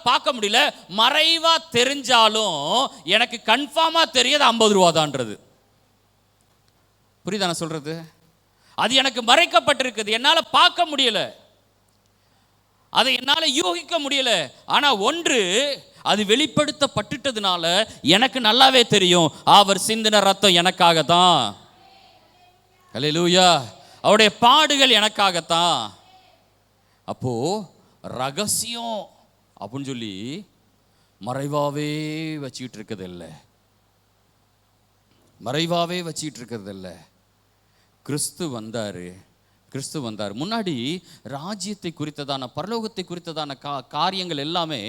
பார்க்க முடியல. மறைவா தெரிஞ்சாலும் எனக்கு கன்ஃபார்மா தெரியாது 50 ரூபா தான்றது. புரியுதா நான் சொல்றது? அது எனக்கு மறைக்கப்பட்டிருக்குது, என்னால பார்க்க முடியல, அதை என்னால யூகிக்க முடியல. ஆனா ஒன்று, அது வெளிப்படுத்தப்பட்டுட்டதுனால எனக்கு நல்லாவே தெரியும், அவர் சிந்தின ரத்தம் எனக்காக தான். ஹல்லேலூயா. அவருடைய பாடுகள் எனக்காகத்தான். அப்போ ரகசியம் அப்படின்னு சொல்லி மறைவாவே வச்சுக்கிட்டு இருக்கிறது இல்லை, மறைவாவே வச்சுக்கிட்டு இருக்கிறது இல்லை. கிறிஸ்து வந்தார். முன்னாடி ராஜ்யத்தை குறித்ததான, பரலோகத்தை குறித்ததான காரியங்கள் எல்லாமே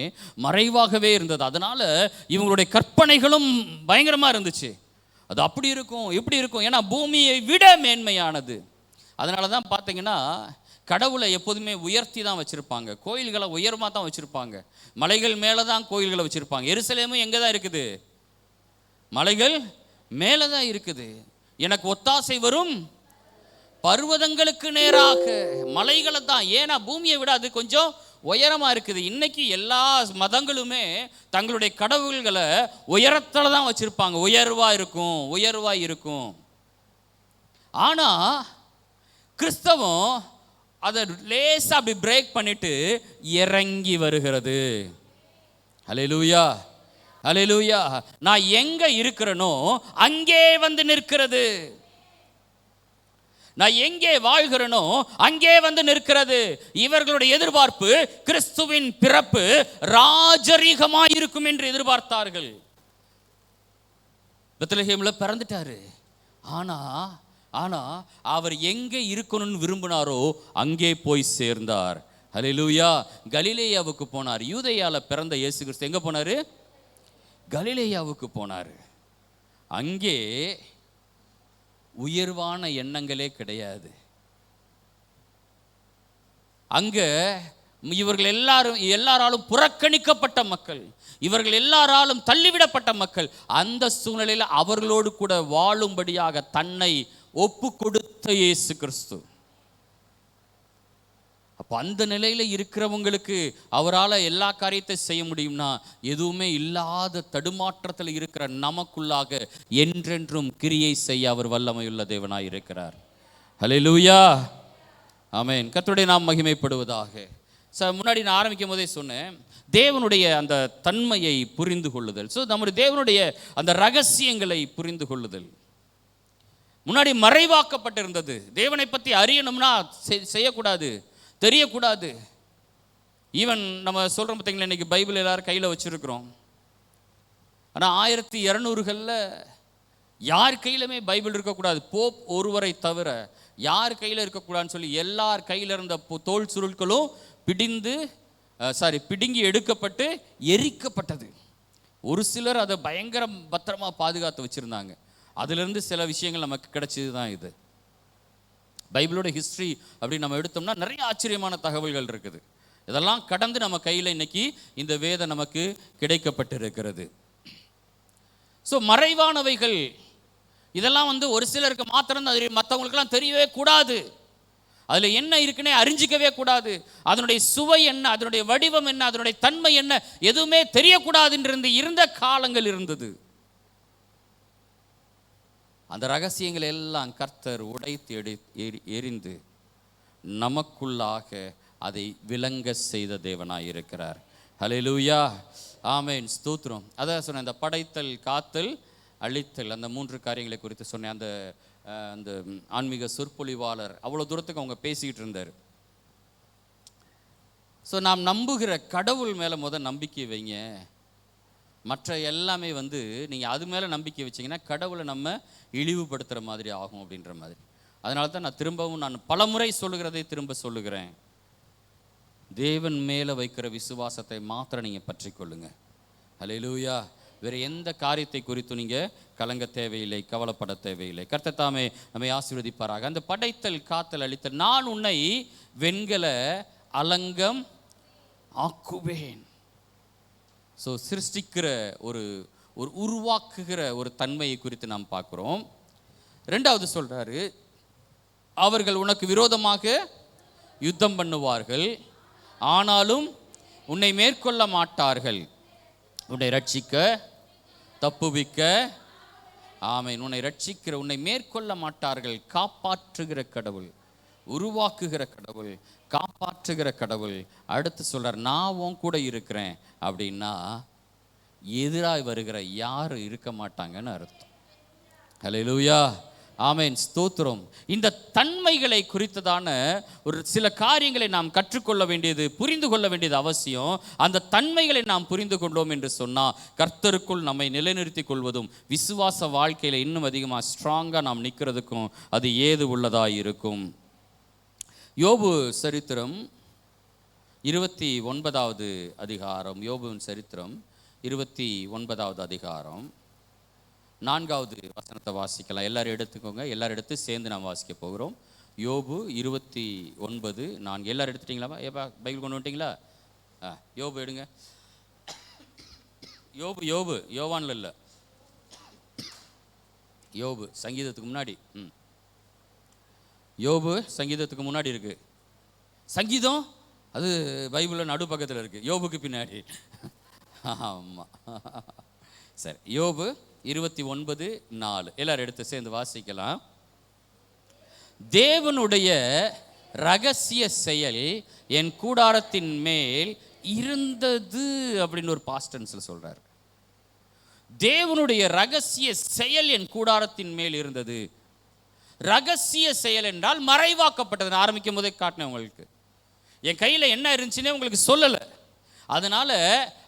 மறைவாகவே இருந்தது. அதனால இவங்களுடைய கற்பனைகளும் பயங்கரமா இருந்துச்சு. அது அப்படி இருக்கும், இப்படி இருக்கும், ஏன்னா பூமியை விட மேன்மையானது. அதனால தான் பார்த்தீங்கன்னா கடவுளை எப்போதுமே உயர்த்தி தான் வச்சுருப்பாங்க, கோயில்களை உயரமாக தான் வச்சுருப்பாங்க, மலைகள் மேலே தான் கோயில்களை வச்சுருப்பாங்க. எருசலேமும் எங்கே தான் இருக்குது? மலைகள் மேலே தான் இருக்குது. எனக்கு ஒத்தாசை வரும் பர்வதங்களுக்கு நேராக, மலைகளை தான். ஏன்னா பூமியை விட அது கொஞ்சம் உயரமாக இருக்குது. இன்னைக்கு எல்லா மதங்களுமே தங்களுடைய கடவுள்களை உயரத்தில் தான் வச்சுருப்பாங்க, உயர்வாக இருக்கும். ஆனால் கிறிஸ்தவம் அதை லேசாக அப்படி பிரேக் பண்ணிட்டு இறங்கி வருகிறது. ஹல்லேலூயா, ஹல்லேலூயா. நான் எங்க இருக்கிறேனோ அங்கே வந்து நிற்கிறது, நான் எங்கே வாழ்கிறேனோ அங்கே வந்து நிற்கிறது. இவர்களுடைய எதிர்பார்ப்பு கிறிஸ்துவின் பிறப்பு ராஜரீகமாக இருக்கும் என்று எதிர்பார்த்தார்கள். பெத்லகேம்ல பிறந்துட்டாரு. ஆனா அவர் எங்கே இருக்கணும்னு விரும்பினாரோ அங்கே போய் சேர்ந்தார். ஹல்லேலூயா. கலிலேயாவுக்கு போனார். யூதேயால பிறந்த இயேசு கிறிஸ்து எங்க போனாரு? கலிலேயாவுக்கு போனார். அங்கே உயர்வான எண்ணங்களே கிடையாது. அங்க இவர்கள் எல்லாராலும் புறக்கணிக்கப்பட்ட மக்கள், இவர்கள் எல்லாராலும் தள்ளிவிடப்பட்ட மக்கள். அந்த சூழ்நிலையில் அவர்களோடு கூட வாழும்படியாக தன்னை ஒப்பு கொடுத்த இயேசு கிறிஸ்து. அப்போ அந்த நிலையில் இருக்கிறவங்களுக்கு அவரால் எல்லா காரியத்தை செய்ய முடியும்னா, எதுவுமே இல்லாத தடுமாற்றத்தில் இருக்கிற நமக்குள்ளாக என்றென்றும் கிரியை செய்ய அவர் வல்லமையுள்ள தேவனாய் இருக்கிறார். ஹல்லேலூயா, ஆமென். கர்த்தருடைய நாமம் மகிமைப்படுவதாக. முன்னாடி நான் ஆரம்பிக்கும் போதே சொன்னேன், தேவனுடைய அந்த தன்மையை புரிந்து கொள்ளுதல். நம்முடைய தேவனுடைய அந்த ரகசியங்களை புரிந்து கொள்ளுதல் முன்னாடி மறைவாக்கப்பட்டிருந்தது. தேவனை பற்றி அறியணும்னா செய்யக்கூடாது, தெரியக்கூடாது. ஈவன் நம்ம சொல்கிறோம் பார்த்தீங்களா, இன்றைக்கி பைபிள் எல்லாரும் கையில் வச்சுருக்கிறோம். ஆனால் 1200களில் யார் கையிலுமே பைபிள் இருக்கக்கூடாது, போப் ஒருவரை தவிர யார் கையில் இருக்கக்கூடாதுன்னு சொல்லி எல்லார் கையில் இருந்த தோல் சுருட்களும் பிடுங்கி எடுக்கப்பட்டு எரிக்கப்பட்டது. ஒரு சிலர் அதை பயங்கர பத்திரமா பாதுகாத்து வச்சுருந்தாங்க. அதிலிருந்து சில விஷயங்கள் நமக்கு கிடைச்சது தான் இது. பைபிளோட ஹிஸ்ட்ரி அப்படி நம்ம எடுத்தோம்னா நிறைய ஆச்சரியமான தகவல்கள் இருக்குது. இதெல்லாம் கடந்து நம்ம கையில் இன்னைக்கு இந்த வேதம் நமக்கு கிடைக்கப்பட்டு இருக்கிறது. மறைவானவைகள் இதெல்லாம் ஒரு சிலருக்கு மாத்திரம் தான், மற்றவங்களுக்கெல்லாம் தெரியவே கூடாது. அதில் என்ன இருக்குன்னே அறிஞ்சிக்கவே கூடாது. அதனுடைய சுவை என்ன, அதனுடைய வடிவம் என்ன, அதனுடைய தன்மை என்ன, எதுவுமே தெரியக்கூடாது இருந்த காலங்கள் இருந்தது. அந்த ரகசியங்கள் எல்லாம் கர்த்தர் உடைத்து எரிந்து நமக்குள்ளாக அதை விளங்க செய்த தேவனாய் இருக்கிறார். ஹல்லேலூயா, ஆமென், ஸ்தோத்திரம். அதான் சொன்னேன், இந்த படைத்தல், காத்தல், அழித்தல், அந்த 3 காரியங்களை குறித்து சொன்னேன். அந்த ஆன்மீக சொற்பொழிவாளர் அவ்வளோ தூரத்துக்கு அவங்க பேசிக்கிட்டு இருந்தார். நாம் நம்புகிற கடவுள் மேலே நம்பிக்கை வைங்க. மற்ற எல்லாமே நீங்கள் அது மேலே நம்பிக்கை வச்சிங்கன்னா கடவுளை நம்ம இழிவுபடுத்துகிற மாதிரி ஆகும் அப்படின்ற மாதிரி. அதனால தான் நான் பல முறை சொல்லுகிறதை திரும்ப சொல்லுகிறேன். தேவன் மேலே வைக்கிற விசுவாசத்தை மாத்திரம் நீங்கள் பற்றி கொள்ளுங்க. ஹல்லேலூயா. வேறு எந்த காரியத்தை குறித்தும் நீங்கள் கலங்க தேவையில்லை, கவலைப்பட தேவையில்லை. கர்த்தர் தாமே நம்மை ஆசீர்வதிப்பாராக. அந்த படைத்தல், காத்தல், அழித்தல், நான் உன்னை வெண்கல அலங்கம் ஆக்குவேன். சிருஷ்டிக்கிற ஒரு உருவாக்குகிற ஒரு தன்மையை குறித்து நாம் பார்க்குறோம். 2வது சொல்றாரு, அவர்கள் உனக்கு விரோதமாக யுத்தம் பண்ணுவார்கள், ஆனாலும் உன்னை மேற்கொள்ள மாட்டார்கள். உன்னை ரட்சிக்க, தப்புவிக்க, ஆமென், உன்னை ரட்சிக்கிற, உன்னை மேற்கொள்ள மாட்டார்கள். காப்பாற்றுகிற கடவுள், உருவாக்குகிற கடவுள், காப்பாற்றுகிற கடவுள். அடுத்து சொல்றார், நான் உன் கூட இருக்கிறேன் அப்படின்னா எதிராக வருகிற யாரும் இருக்க மாட்டாங்கன்னு அர்த்தம். ஹல்லேலூயா, ஆமென், ஸ்தோத்திரம். இந்த தன்மைகளை குறித்ததான ஒரு சில காரியங்களை நாம் கற்றுக்கொள்ள வேண்டியது, புரிந்து கொள்ள வேண்டியது அவசியம். அந்த தன்மைகளை நாம் புரிந்து கொண்டோம் என்று சொன்னால் கர்த்தருக்குள் நம்மை நிலைநிறுத்திக் கொள்வதும் விசுவாச வாழ்க்கையில் இன்னும் அதிகமாக ஸ்ட்ராங்காக நாம் நிற்கிறதுக்கும் அது ஏது உள்ளதாக இருக்கும். யோபு சரித்திரம் 29வது அதிகாரம், யோபுவின் சரித்திரம் 29வது அதிகாரம் 4வது வசனத்தை வாசிக்கலாம். எல்லாரும் எடுத்துக்கோங்க, எல்லாரும் எடுத்து சேர்ந்து நாம் வாசிக்க போகிறோம். யோபு 29:4. எல்லாரும் எடுத்துட்டீங்களா? ஏப்பா பைபிள் கொண்டு வந்துட்டீங்களா? யோபு எடுங்க. யோபு யோவான்ல இல்லை, யோபு சங்கீதத்துக்கு முன்னாடி. யோபு சங்கீதத்துக்கு முன்னாடி இருக்கு. சங்கீதம் அது பைபிளில் நடு பக்கத்தில் இருக்கு, யோபுக்கு பின்னாடி. ஆமாம், சரி. யோபு 29:4 எல்லாரும் எடுத்து சேர்ந்து வாசிக்கலாம். தேவனுடைய ரகசிய செயல் என் கூடாரத்தின் மேல் இருந்தது அப்படின்னு ஒரு பாஸ்ட் டென்ஸ்ல சொல்றாரு. தேவனுடைய ரகசிய செயல் என் கூடாரத்தின் மேல் இருந்தது. ரகசிய செயல் என்றால் மறைவாக்கப்பட்டது. ஆரம்பிக்கும் போதே காட்டினேன் உங்களுக்கு. என் கையில் என்ன இருந்துச்சுன்னே உங்களுக்கு சொல்லலை, அதனால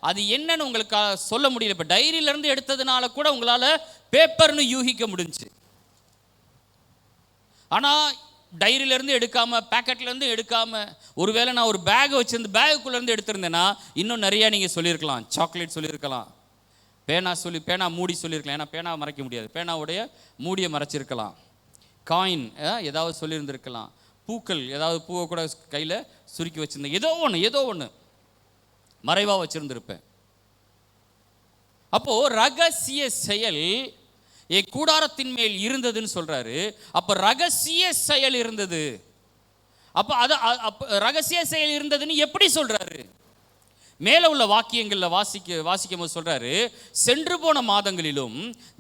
அது என்னன்னு உங்களுக்கு சொல்ல முடியல. இப்போ டைரியிலேருந்து எடுத்ததுனால கூட உங்களால் பேப்பர்னு யூகிக்க முடிஞ்சு. ஆனால் டைரியிலேருந்து எடுக்காமல், பேக்கெட்லேருந்து எடுக்காமல், ஒருவேளை நான் ஒரு பேக் வச்சிருந்து பேகுக்குள்ளேருந்து எடுத்திருந்தேன்னா இன்னும் நிறையா நீங்கள் சொல்லியிருக்கலாம். சாக்லேட் சொல்லியிருக்கலாம், பேனா மூடி சொல்லியிருக்கலாம், ஏன்னா பேனா மறைக்க முடியாது, பேனாவுடைய மூடியை மறைச்சிருக்கலாம். காயின் ஏதாவது சொல்லியிருந்திருக்கலாம், பூக்கள் ஏதாவது பூவை கூட கையில் சுருக்கி வச்சுருந்தேன், ஏதோ ஒன்று மறைவாக வச்சுருந்துருப்பேன். அப்போ ரகசிய செயல் என் கூடாரத்தின் மேல் இருந்ததுன்னு சொல்றாரு. அப்போ ரகசிய செயல் இருந்தது. அப்போ ரகசிய செயல் இருந்ததுன்னு எப்படி சொல்றாரு? மேலே உள்ள வாக்கியங்களில் வாசிக்கும் போது சொல்றாரு, சென்று போன மாதங்களிலும்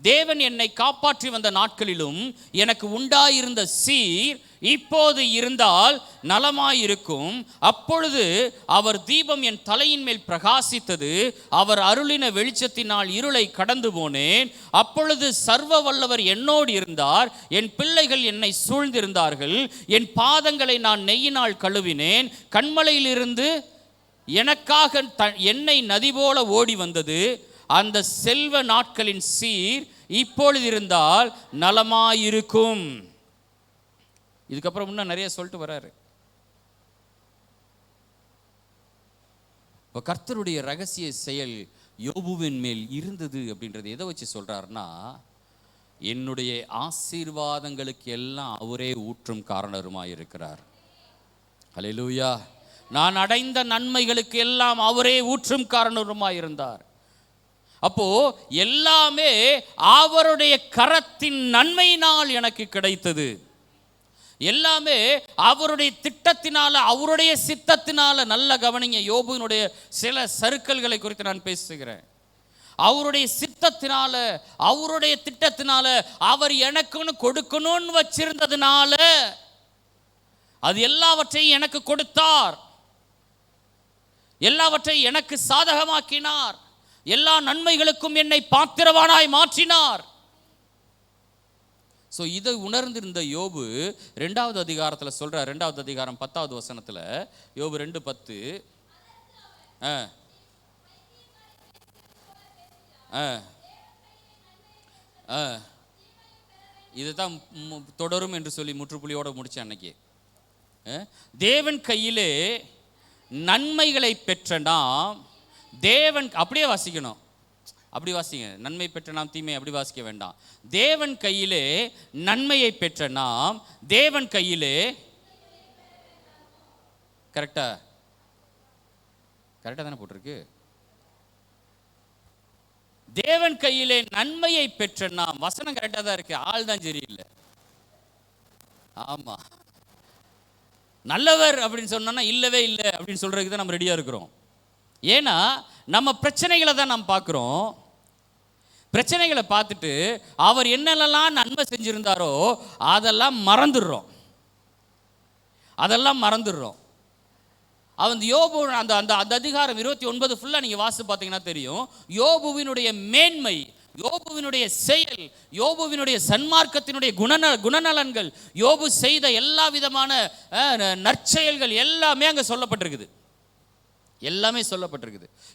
தேவன் என்னை காப்பாற்றி வந்த நாட்களிலும் எனக்கு உண்டாயிருந்த சீர் இப்போது இருந்தால் நலமாயிருக்கும். அப்பொழுது அவர் தீபம் என் தலையின் மேல் பிரகாசித்தது, அவர் அருளின வெளிச்சத்தினால் இருளை கடந்து போனேன். அப்பொழுது சர்வ வல்லவர் என்னோடு இருந்தார், என் பிள்ளைகள் என்னை சூழ்ந்திருந்தார்கள், என் பாதங்களை நான் நெய்யினால் கழுவினேன். கண்மலையிலிருந்து எனக்காக எண்ணெய் நதி போல ஓடி வந்தது. அந்த செல்வ நாட்களின் சீர் இப்பொழுது இருந்தால் நலமாயிருக்கும். இதுக்கப்புறம் இன்னும் நிறைய சொல்லிட்டு வர்றாரு. இப்போ கர்த்தருடைய ரகசிய செயல் யோபுவின் மேல் இருந்தது அப்படின்றது எதை வச்சு சொல்றாருன்னா, என்னுடைய ஆசீர்வாதங்களுக்கு எல்லாம் அவரே ஊற்றும் காரணருமாய் இருக்கிறார். ஹல்லேலூயா. நான் அடைந்த நன்மைகளுக்கு எல்லாம் அவரே ஊற்றும் காரணருமாய் இருந்தார். அப்போ எல்லாமே அவருடைய கரத்தின் நன்மையினால் எனக்கு கிடைத்தது. எல்லாமே அவருடைய திட்டத்தினால, அவருடைய சித்தத்தினால. நல்ல கவனிங்க, யோபுவினுடைய சில சறுக்கல்களை குறித்து நான் பேசுகிறேன். அவருடைய சித்தத்தினால, அவருடைய திட்டத்தினால, அவர் எனக்குன்னு கொடுக்கணும்னு வச்சிருந்ததுனால அது எல்லாவற்றையும் எனக்கு கொடுத்தார், எல்லாவற்றையும் எனக்கு சாதகமாக்கினார், எல்லா நன்மைகளுக்கும் என்னை பாத்திரவானாய் மாற்றினார். ஸோ இதை உணர்ந்திருந்த யோபு 2வது அதிகாரத்தில் சொல்கிறார். 2வது அதிகாரம் 10வது வசனத்தில், யோபு 2:10, இதுதான் தொடரும் என்று சொல்லி முற்றுப்புள்ளியோடு முடித்தேன் அன்னைக்கு. தேவன் கையிலே நன்மைகளை பெற்ற நாம், தேவன் அப்படியே வாசிக்கணும், அப்படி வாசிங்க. நன்மை பெற்ற நாம் தீமை அப்படி வாசிக்க வேண்டாம். தேவன் கையிலே நன்மையை பெற்ற நாம், தேவன் கையிலே, கரெக்டா தானே போட்டிருக்கு? தேவன் கையிலே நன்மையை பெற்ற நாம். வசனம் கரெக்டாக தான் இருக்கு, ஆள் தான் சரியில்லை. ஆமா, நல்லவர் அப்படின்னு சொன்னா இல்லவே இல்லை அப்படின்னு சொல்றதுக்கு தான் நம்ம ரெடியா இருக்கிறோம். ஏன்னா நம்ம பிரச்சனைகளை தான் நாம் பார்க்குறோம். பிரச்சனைகளை பார்த்துட்டு அவர் என்னென்னலாம் நன்மை செஞ்சிருந்தாரோ அதெல்லாம் மறந்துடுறோம். அவன் யோபு அந்த அந்த அந்த அதிகாரம் 29 ஃபுல்லாக நீங்கள் வாசித்து பார்த்தீங்கன்னா தெரியும். யோபுவினுடைய மேன்மை, யோபுவினுடைய செயல், யோபுவினுடைய சன்மார்க்கத்தினுடைய குணநலன்கள், யோபு செய்த எல்லா விதமான நற்செயல்கள் எல்லாமே அங்கே சொல்லப்பட்டிருக்குது.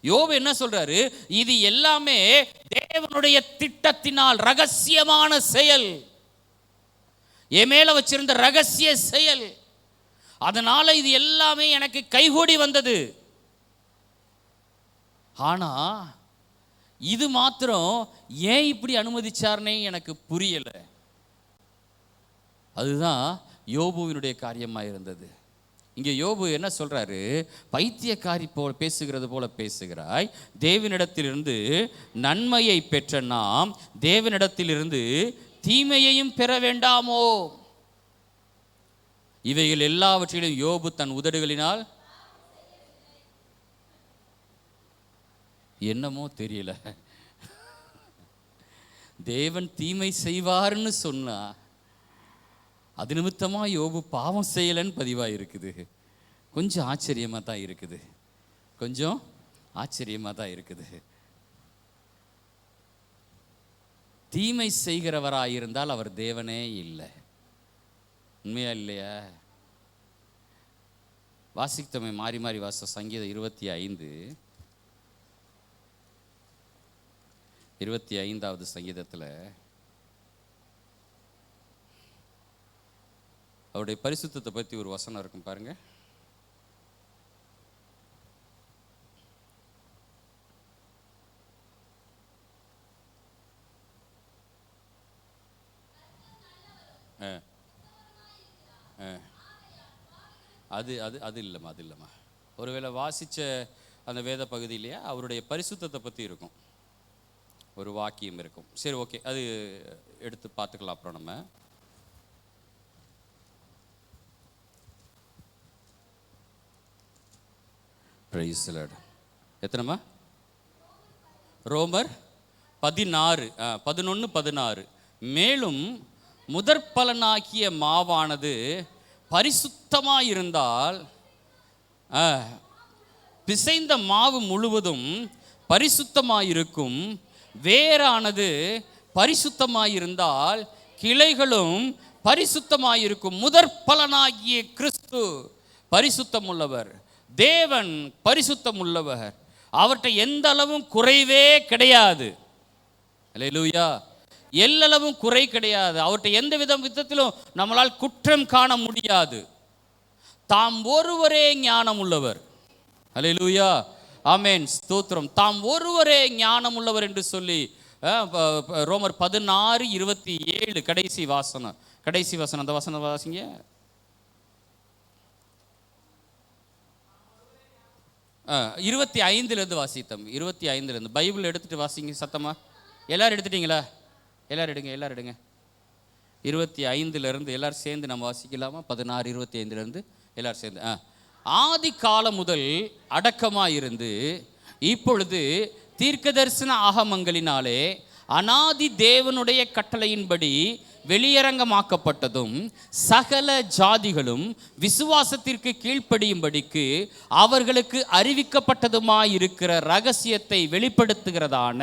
யோபு என்ன சொல்றாரு? இது எல்லாமே தேவனுடைய திட்டத்தினால் ரகசியமான செயல், என் மேல வச்சிருந்த ரகசிய செயல், அதனால இது எல்லாமே எனக்கு கைகூடி வந்தது. ஆனா இது மாத்திரம் ஏன் இப்படி அனுமதிச்சார்னே எனக்கு புரியல. அதுதான் யோபுவினுடைய காரியமாக இருந்தது. இங்கே யோபு என்ன சொல்றாரு? பைத்தியக்காரி போல் பேசுகிறது போல பேசுகிறாய், தேவனிடத்திலிருந்து நன்மையை பெற்ற நாம் தேவனிடத்திலிருந்து தீமையையும் பெற வேண்டாமோ? இவைகள் எல்லாவற்றிலும் யோபு தன் உதடுகளினால் என்னமோ தெரியல, தேவன் தீமை செய்வார்னு சொன்னா அது நிமித்தமா யோபு பாவம் செய்யலன்னு பதிவாக இருக்குது. கொஞ்சம் ஆச்சரியமாக தான் இருக்குது. தீமை செய்கிறவராயிருந்தால் அவர் தேவனே இல்லை. உண்மையா இல்லையா? வாசித்தமை மாறி மாறி வாச சங்கீதம் 25வது சங்கீதத்தில் அவருடைய பரிசுத்தத்தை பற்றி ஒரு வசனம் இருக்கும் பாருங்க. அது இல்லைம்மா. ஒருவேளை வாசித்த அந்த வேத பகுதியிலேயே அவருடைய பரிசுத்தத்தை பற்றி இருக்கும், ஒரு வாக்கியம் இருக்கும். சரி, ஓகே, அது எடுத்து பார்த்துக்கலாம் அப்புறம் நம்ம. எத்தனைமா? ரோமர் 11:16. மேலும் முதற்பலனாகிய மாவானது பரிசுத்தமாயிருந்தால் பிசைந்த மாவு முழுவதும் பரிசுத்தமாயிருக்கும். வேரானது பரிசுத்தமாயிருந்தால் கிளைகளும் பரிசுத்தமாயிருக்கும். முதற்பலனாகிய கிறிஸ்து பரிசுத்தம் உள்ளவர், தேவன் பரிசுத்தம் உள்ளவர். அவர்கிட்ட எந்த அளவும் குறைவே கிடையாது. அல்லேலூயா. எல்லளவும் குறை கிடையாது. அவர்கிட்ட எந்த விதத்திலும் நம்மளால் குற்றம் காண முடியாது. தாம் ஒருவரே ஞானம் உள்ளவர். அல்லேலூயா, ஆமென், ஸ்தோத்திரம். தாம் ஒருவரே ஞானம் உள்ளவர் என்று சொல்லி ரோமர் 16:27 கடைசி வசனம். அந்த வசனம் வாசிங்க. ஆ 25 வாசித்தம். 25 பைபிள் எடுத்துட்டு வாசிங்க சத்தமா. எல்லாரும் எடுத்துட்டீங்களா? எல்லாரும் எடுங்க. 25 எல்லாரும் சேர்ந்து நம்ம வாசிக்கலாமா? 16:25 எல்லாரும் சேர்ந்து. ஆதி காலம் முதல் அடக்கமாயிருந்து இப்பொழுது தீர்க்கதரிசன ஆகமங்களினாலே அநாதி தேவனுடைய கட்டளையின்படி வெளியரங்கமாக்கப்பட்டதும் சகல ஜாதிகளும் விசுவாசத்திற்கு கீழ்ப்படியும்படிக்கு அவர்களுக்கு அறிவிக்கப்பட்டதுமாயிருக்கிற ரகசியத்தை வெளிப்படுத்துகிறதான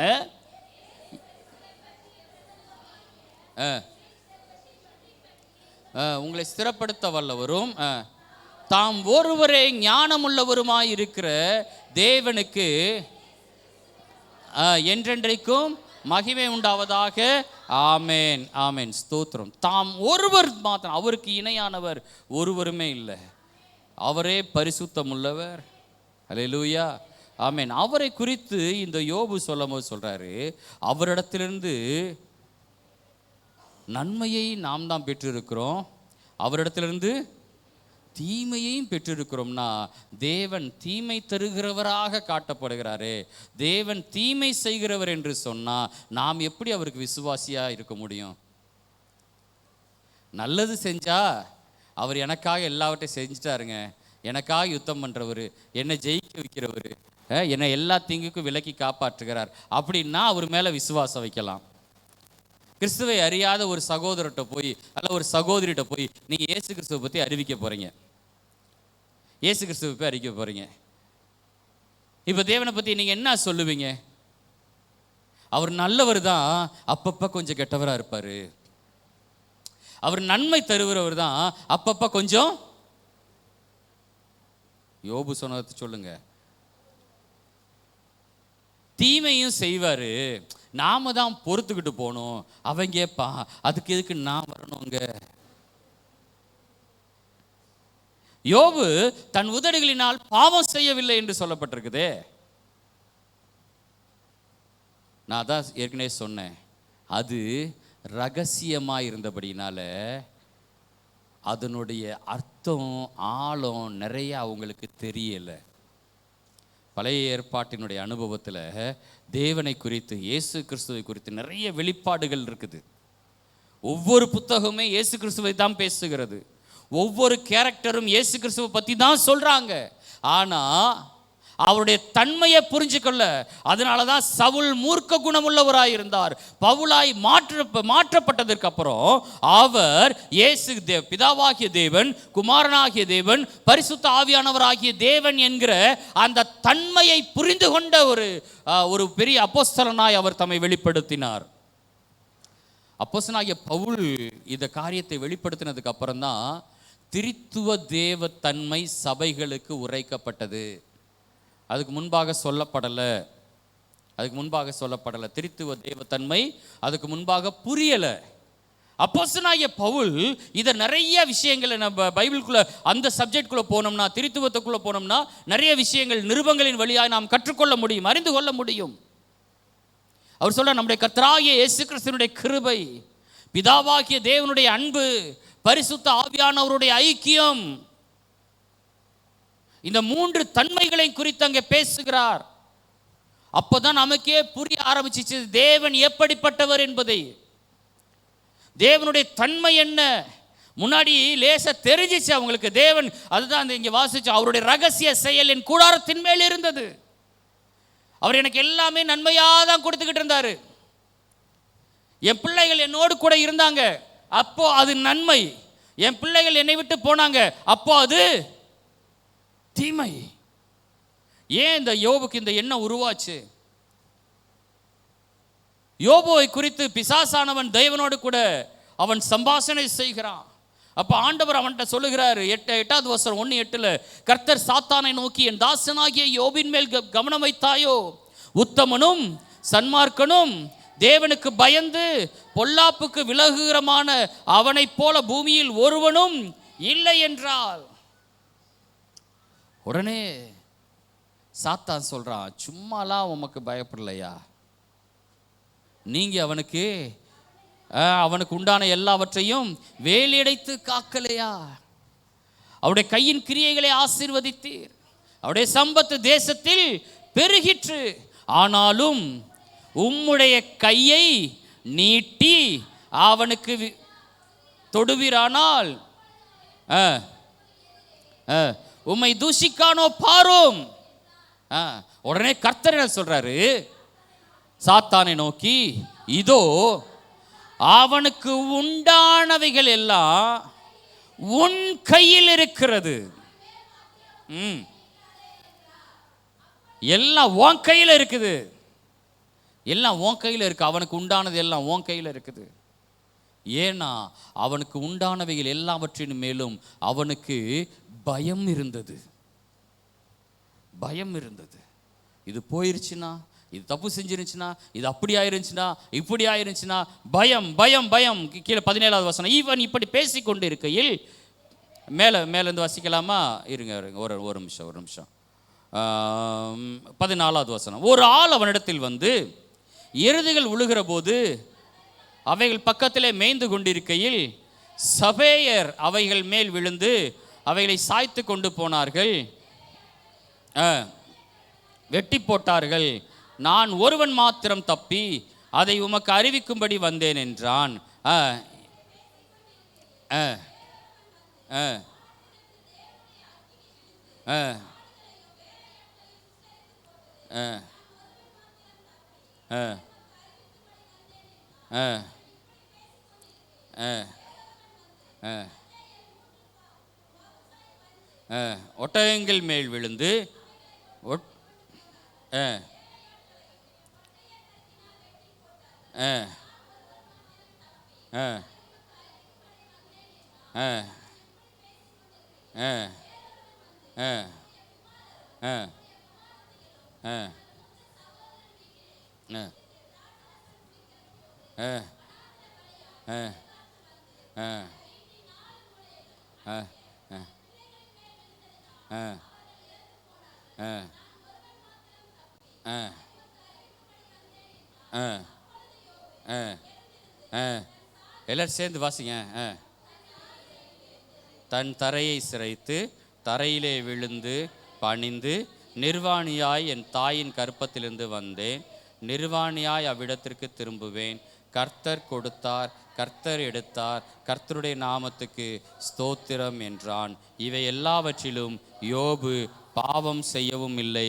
உங்களை ஸ்திரப்படுத்த வல்லவரும் தாம் ஒருவரே ஞானமுள்ளவருமாயிருக்கிற தேவனுக்கு என்றென்றைக்கும் மகிமை உண்டாவதாக. ஆமேன், ஆமேன், ஸ்தோத்திரம். தாம் ஒருவர் மாத்திரம், அவருக்கு இணையானவர் ஒருவருமே இல்லை. அவரே பரிசுத்தம் உள்ளவர். அல்லேலூயா, ஆமேன். அவரை குறித்து இந்த யோபு சொல்லும் போது சொல்றாரு, அவரிடத்திலிருந்து நன்மையை நாம் தான் பெற்றிருக்கிறோம், அவரிடத்திலிருந்து தீமையையும் பெற்றிருக்கிறோம்னா தேவன் தீமை தருகிறவராக காட்டப்படுகிறாரே. தேவன் தீமை செய்கிறவர் என்று சொன்னால் நாம் எப்படி அவருக்கு விசுவாசியா இருக்க முடியும்? நல்லது செஞ்சா அவர் எனக்காக எல்லாவற்றையும் செஞ்சுட்டாருங்க, எனக்காக யுத்தம் பண்றவர், என்னை ஜெயிக்க வைக்கிறவர், என்னை எல்லா தீங்குக்கும் விலக்கி காப்பாற்றுகிறார் அப்படின்னா அவர் மேலே விசுவாசம் வைக்கலாம். கிறிஸ்துவை அறியாத ஒரு சகோதரர்கிட்ட போய் அல்ல ஒரு சகோதரிகிட்ட போய் நீங்கள் இயேசு கிறிஸ்துவை பற்றி அறிவிக்க போகிறீங்க, இயேசு கிறிஸ்துவை போய் அறிவிக்க போகிறீங்க. இப்போ தேவனை பற்றி நீங்கள் என்ன சொல்லுவீங்க? அவர் நல்லவர் தான், அப்பப்போ கொஞ்சம் கெட்டவராக இருப்பார். அவர் நன்மை தருகிறவர் தான், அப்பப்போ கொஞ்சம். யோபு சொன்னதை சொல்லுங்க. தீமையும் செய்வார், நாம தான் பொறுத்துக்கிட்டு போகணும். அவன் கேட்பா, அதுக்கு எதுக்கு நான் வரணுங்க? யோபு தன் உதடுகளினால் பாவம் செய்யவில்லை என்று சொல்லப்பட்டிருக்குதே. நான் தான் ஏற்கனவே சொன்னேன், அது ரகசியமாக இருந்தபடினால அதனுடைய அர்த்தம் ஆழம் நிறைய அவங்களுக்கு தெரியலை. பழைய ஏற்பாட்டினுடைய அனுபவத்தில் தேவனை குறித்து, இயேசு கிறிஸ்துவை குறித்து நிறைய வெளிப்பாடுகள் இருக்குது. ஒவ்வொரு புத்தகமே இயேசு கிறிஸ்துவை தான் பேசுகிறது. ஒவ்வொரு கேரக்டரும் இயேசு கிறிஸ்துவை பற்றி தான் சொல்கிறாங்க. ஆனால் அவருடைய தன்மையை புரிஞ்சுக்கொள்ள, அதனால தான் சவுல் மூர்க்க குணமுள்ளவராய் இருந்தார். பவுலாய் மாற்றப்பட்டதற்கு அப்புறம் அவர் இயேசு பிதாவாகிய தேவன், குமாரனாகிய தேவன், பரிசுத்த ஆவியானவராகிய தேவன் என்கிற அந்த தன்மையை புரிந்து கொண்ட ஒரு பெரிய அப்போஸ்தலனாய் அவர் தம்மை வெளிப்படுத்தினார். அப்போஸ்தலனாகிய பவுல் இந்த காரியத்தை வெளிப்படுத்தினதுக்கு அப்புறம் தான் திரித்துவ தேவ தன்மை சபைகளுக்கு உரைக்கப்பட்டது. அதுக்கு முன்பாக சொல்லப்படலை. திரித்துவ தேவத்தன்மை அதுக்கு முன்பாக புரியலை. அப்போஸ்தலனாகிய பவுல் இதை நிறைய விஷயங்களை நம்ம பைபிளுக்குள்ள அந்த சப்ஜெக்டுக்குள்ளே போனோம்னா, திரித்துவத்துக்குள்ளே போனோம்னா நிறைய விஷயங்கள் நிருபங்களின் வழியாக நாம் கற்றுக்கொள்ள முடியும், அறிந்து கொள்ள முடியும். அவர் சொல்ற, நம்முடைய கர்த்தராகிய இயேசு கிறிஸ்துவினுடைய கிருபை, பிதாவாகிய தேவனுடைய அன்பு, பரிசுத்த ஆவியானவருடைய ஐக்கியம், இந்த மூன்று தன்மைகளை குறித்து அங்கே பேசுகிறார். அப்போதான் நமக்கே புரிய ஆரம்பிச்சிச்சு தேவன் எப்படிப்பட்டவர் என்பதை. தேவனுடைய தன்மை என்ன முன்னாடி லேசா தெரிஞ்சிச்சு அவங்களுக்கு. தேவன், அதுதான் இங்கே வாசிச்சு, அவருடைய ரகசிய செயல் என் கூடாரத்தின் மேல் இருந்தது. அவர் எனக்கு எல்லாமே நன்மையாக தான் கொடுத்துக்கிட்டு இருந்தார். என் பிள்ளைகள் என்னோடு கூட இருந்தாங்க, அப்போ அது நன்மை. என் பிள்ளைகள் என்னை விட்டு போனாங்க, அப்போ அது தீமை. ஏன் இந்த யோபுக்கு இந்த எண்ணம் உருவாச்சு? யோபுவை குறித்து பிசாசானவன் தேவனோடு கூட அவன் சம்பாஷணை செய்கிறான். அப்ப ஆண்டவர் அவன்கிட்ட சொல்லுகிறாரு, 8வது வசனம் 1:8, கர்த்தர் சாத்தானை நோக்கி, என் தாசனாகிய யோபின் மேல் கவனம் வைத்தாயோ? உத்தமனும் சன்மார்க்கனும் தேவனுக்கு பயந்து பொல்லாப்புக்கு விலகுகிறமான அவனைப் போல பூமியில் ஒருவனும் இல்லை என்றால். உடனே சாத்தான் சொல்றான், சும்மாலாம் உமக்கு பயப்படலையா? நீங்க அவனுக்கு உண்டான எல்லாவற்றையும் வேலியடைத்து காக்கலையா? அவருடைய கையின் கிரியைகளை ஆசீர்வதித்தீர், அவருடைய சம்பத்து தேசத்தில் பெருகிற்று. ஆனாலும் உம்முடைய கையை நீட்டி அவனுக்கு தொடுவீரானால் உம்மை தூஷிக்கானோ பாரும். உடனே கர்த்தர் என்ன சொல்றாரு? சாத்தானை நோக்கி, இதோ அவனுக்கு உண்டானவைகள் எல்லாம் உன் கையில் இருக்கிறது. எல்லாம் உன் கையில் இருக்குது, எல்லாம் உன் கையில் இருக்கு. அவனுக்கு உண்டானது எல்லாம் உன் கையில் இருக்குது. ஏன்னா அவனுக்கு உண்டானவைகள் எல்லாவற்றின் மேலும் அவனுக்கு பயம் இருந்தது. பயம் இருந்தது. இது போயிருச்சுன்னா, இது தப்பு செஞ்சிருந்துச்சுன்னா, இது அப்படி ஆயிருந்துச்சுன்னா, இப்படி ஆயிருந்துச்சுன்னா, பயம் பயம் பயம். கீழே 17வது வசனம், ஈவன் இப்படி பேசிக்கொண்டு இருக்கையில், மேலேருந்து வசிக்கலாமா? இருங்க ஒரு நிமிஷம். 14வது வசனம், ஒரு ஆள் அவனிடத்தில் வந்து எருதுகள் உழுகிற போது அவைகள் பக்கத்திலே மேய்ந்து கொண்டிருக்கையில் சபேயர் அவைகள் மேல் விழுந்து அவைகளை சாய்த்து கொண்டு போனார்கள், வெட்டி போட்டார்கள். நான் ஒருவன் மாத்திரம் தப்பி அதை உமக்கு அறிவிக்கும்படி வந்தேன் என்றான். ஆ ஆ ஆ ஆ ஆ ஆ ஒட்டகங்கள் மேல் விழுந்து ஒட் ஆ ஆ ஆ ஆ ஆ ஆ ஆ ஆ ஆ ஆ ஆ ஆ ஆ ஆ ஆ ஆ ஆ ஆ ஆ எல்லாரும் சேர்ந்து வாசிங்க. ஆ தன் தரையை சிரைத்து தரையிலே விழுந்து பணிந்து, நிர்வாணியாய் என் தாயின் கற்பத்திலிருந்து வந்தேன், நிர்வாணியாய் அவ்விடத்திற்கு திரும்புவேன். கர்த்தர் கொடுத்தார், கர்த்தர் எடுத்தார், கர்த்தருடைய நாமத்துக்கு ஸ்தோத்திரம் என்றான். இவை எல்லாவற்றிலும் யோபு பாவம் செய்யவும் இல்லை,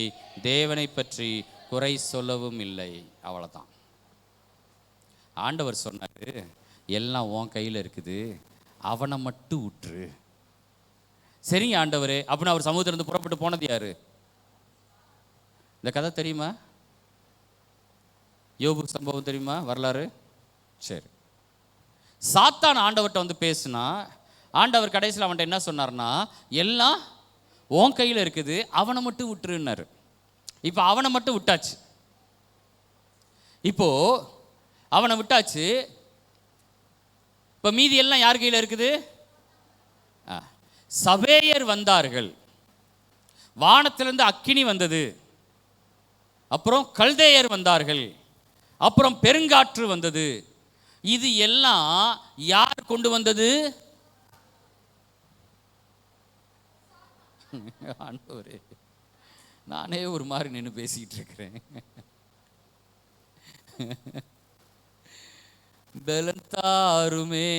தேவனை பற்றி குறை சொல்லவும் இல்லை. அவ்வளோதான். ஆண்டவர் சொன்னார், எல்லாம் உன் கையில் இருக்குது, அவனை மட்டும் விட்டுரு. சரிங்க ஆண்டவரே அப்படின்னு அவர் சமூகத்திலிருந்து புறப்பட்டு போனது யாரு? இந்த கதை தெரியுமா? யோபு சம்பவம் தெரியுமா? வரலாறு? சரி. சாத்தான் ஆண்டவர்கிட்ட வந்து பேசுனா, ஆண்டவர் கடைசியில் அவன்கிட்ட என்ன சொன்னார்னா, எல்லாம் உன் கையில் இருக்குது, அவனை மட்டும் விட்டுருன்னாரு. இப்போ அவனை மட்டும் விட்டாச்சு. இப்போ அவனை விட்டாச்சு. இப்போ மீதி எல்லாம் யார் கையில் இருக்குது? சபேயர் வந்தார்கள், வானத்திலிருந்து அக்கினி வந்தது, அப்புறம் கல்தேயர் வந்தார்கள், அப்புறம் பெருங்காற்று வந்தது. இது எல்லாம் யார் கொண்டு வந்தது? ஆண்டவரே, நானே ஒரு மாதிரி நின்று பேசிக்கிட்டு இருக்கிறேன். பலந்தாருமே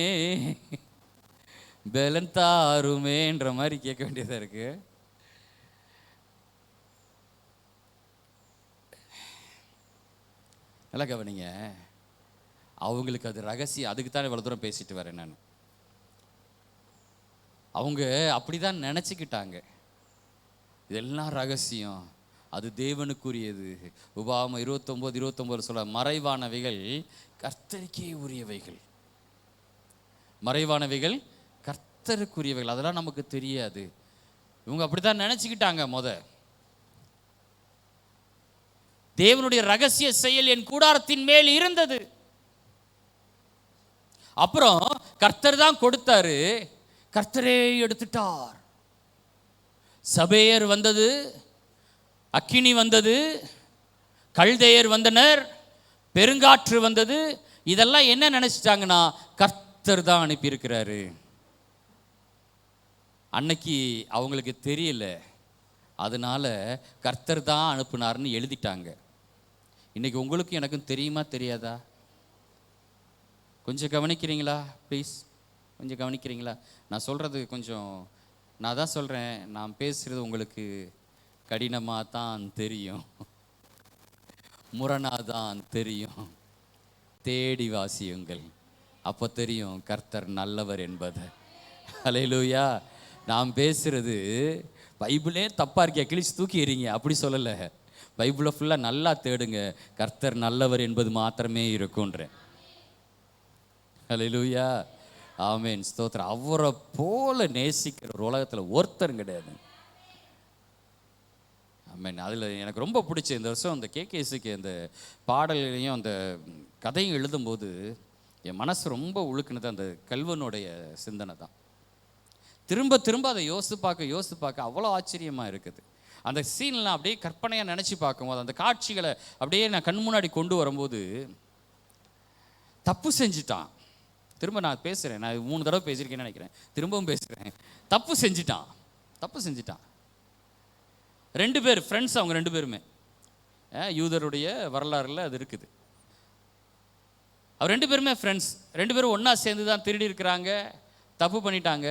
பலந்தாருமேன்ற மாதிரி கேட்க வேண்டியதாக இருக்கு. நல்லா கவனிங்க. அவங்களுக்கு அது ரகசியம். அதுக்கு தான் இவ்வளோ தூரம் பேசிட்டு வரேன் நான். அவங்க அப்படிதான் நினச்சிக்கிட்டாங்க, இதெல்லாம் ரகசியம், அது தேவனுக்குரியது. உபாகமம் 29:29 சொல்ல, மறைவானவைகள் கர்த்தருக்கே உரியவைகள். மறைவானவைகள் கர்த்தருக்குரியவைகள், அதெல்லாம் நமக்கு தெரியாது. இவங்க அப்படித்தான் நினச்சிக்கிட்டாங்க. தேவனுடைய ரகசிய செயல் என் கூடாரத்தின் மேல் இருந்தது. அப்புறம் கர்த்தர் தான் கொடுத்தாரு, கர்த்தரே எடுத்துட்டார். சபேயர் வந்தது, அக்கினி வந்தது, கல்தேயர் வந்தனர், பெருங்காற்று வந்தது. இதெல்லாம் என்ன நினைச்சிட்டாங்கன்னா, கர்த்தர் தான் அனுப்பியிருக்கிறாரு. அன்னைக்கு அவங்களுக்கு தெரியல, அதனால கர்த்தர் தான் அனுப்புனார்னு எழுதிட்டாங்க. இன்னைக்கு உங்களுக்கு எனக்கும் தெரியுமா தெரியாதா? கொஞ்சம் கவனிக்கிறீங்களா? ப்ளீஸ் கொஞ்சம் கவனிக்கிறீங்களா? நான் சொல்கிறது கொஞ்சம், நான் தான் சொல்கிறேன், நான் பேசுகிறது உங்களுக்கு கடினமாக தான் தெரியும், முரணாக தான் தெரியும். தேடி வாசியுங்கள், அப்போ தெரியும் கர்த்தர் நல்லவர் என்பதை. ஹல்லேலூயா. நான் பேசுகிறது பைபிளே தப்பாக இருக்கியா கிழிச்சு தூக்கி எறிங்க அப்படி சொல்லலை. பைபிளை ஃபுல்லாக நல்லா தேடுங்க, கர்த்தர் நல்லவர் என்பது மாத்திரமே இருக்குன்றேன். ஹல்லேலூயா. ஆமென், ஸ்தோத்திரம். அவரை போல நேசிக்கிற ஒரு உலகத்தில் ஒருத்தரும் கிடையாது. ஆமென். அதில் எனக்கு ரொம்ப பிடிச்ச இந்த வருஷம் அந்த கேகேசிக்கு அந்த பாடல்களையும் அந்த கதையும் எழுதும்போது என் மனசு ரொம்ப உழுக்குனது அந்த கல்வனுடைய சிந்தனை தான். திரும்ப திரும்ப அதை யோசித்து பார்க்க அவ்வளோ ஆச்சரியமாக இருக்குது. அந்த சீன்லாம் அப்படியே கற்பனையாக நினச்சி பார்க்கும்போது, அந்த காட்சிகளை அப்படியே நான் கண் முன்னாடி கொண்டு வரும்போது, தப்பு செஞ்சிட்டான். திரும்ப நான் பேசுகிறேன், நான் 3 தடவை பேசியிருக்கேன்னு நினைக்கிறேன், திரும்பவும் பேசுகிறேன். தப்பு செஞ்சிட்டான். 2 பேர் ஃப்ரெண்ட்ஸ், அவங்க 2 பேருமே யூதருடைய வரலாறுல அது இருக்குது. அவர் 2 பேருமே ஃப்ரெண்ட்ஸ், 2 பேரும் ஒன்றா சேர்ந்து தான் திருடி இருக்கிறாங்க, தப்பு பண்ணிட்டாங்க.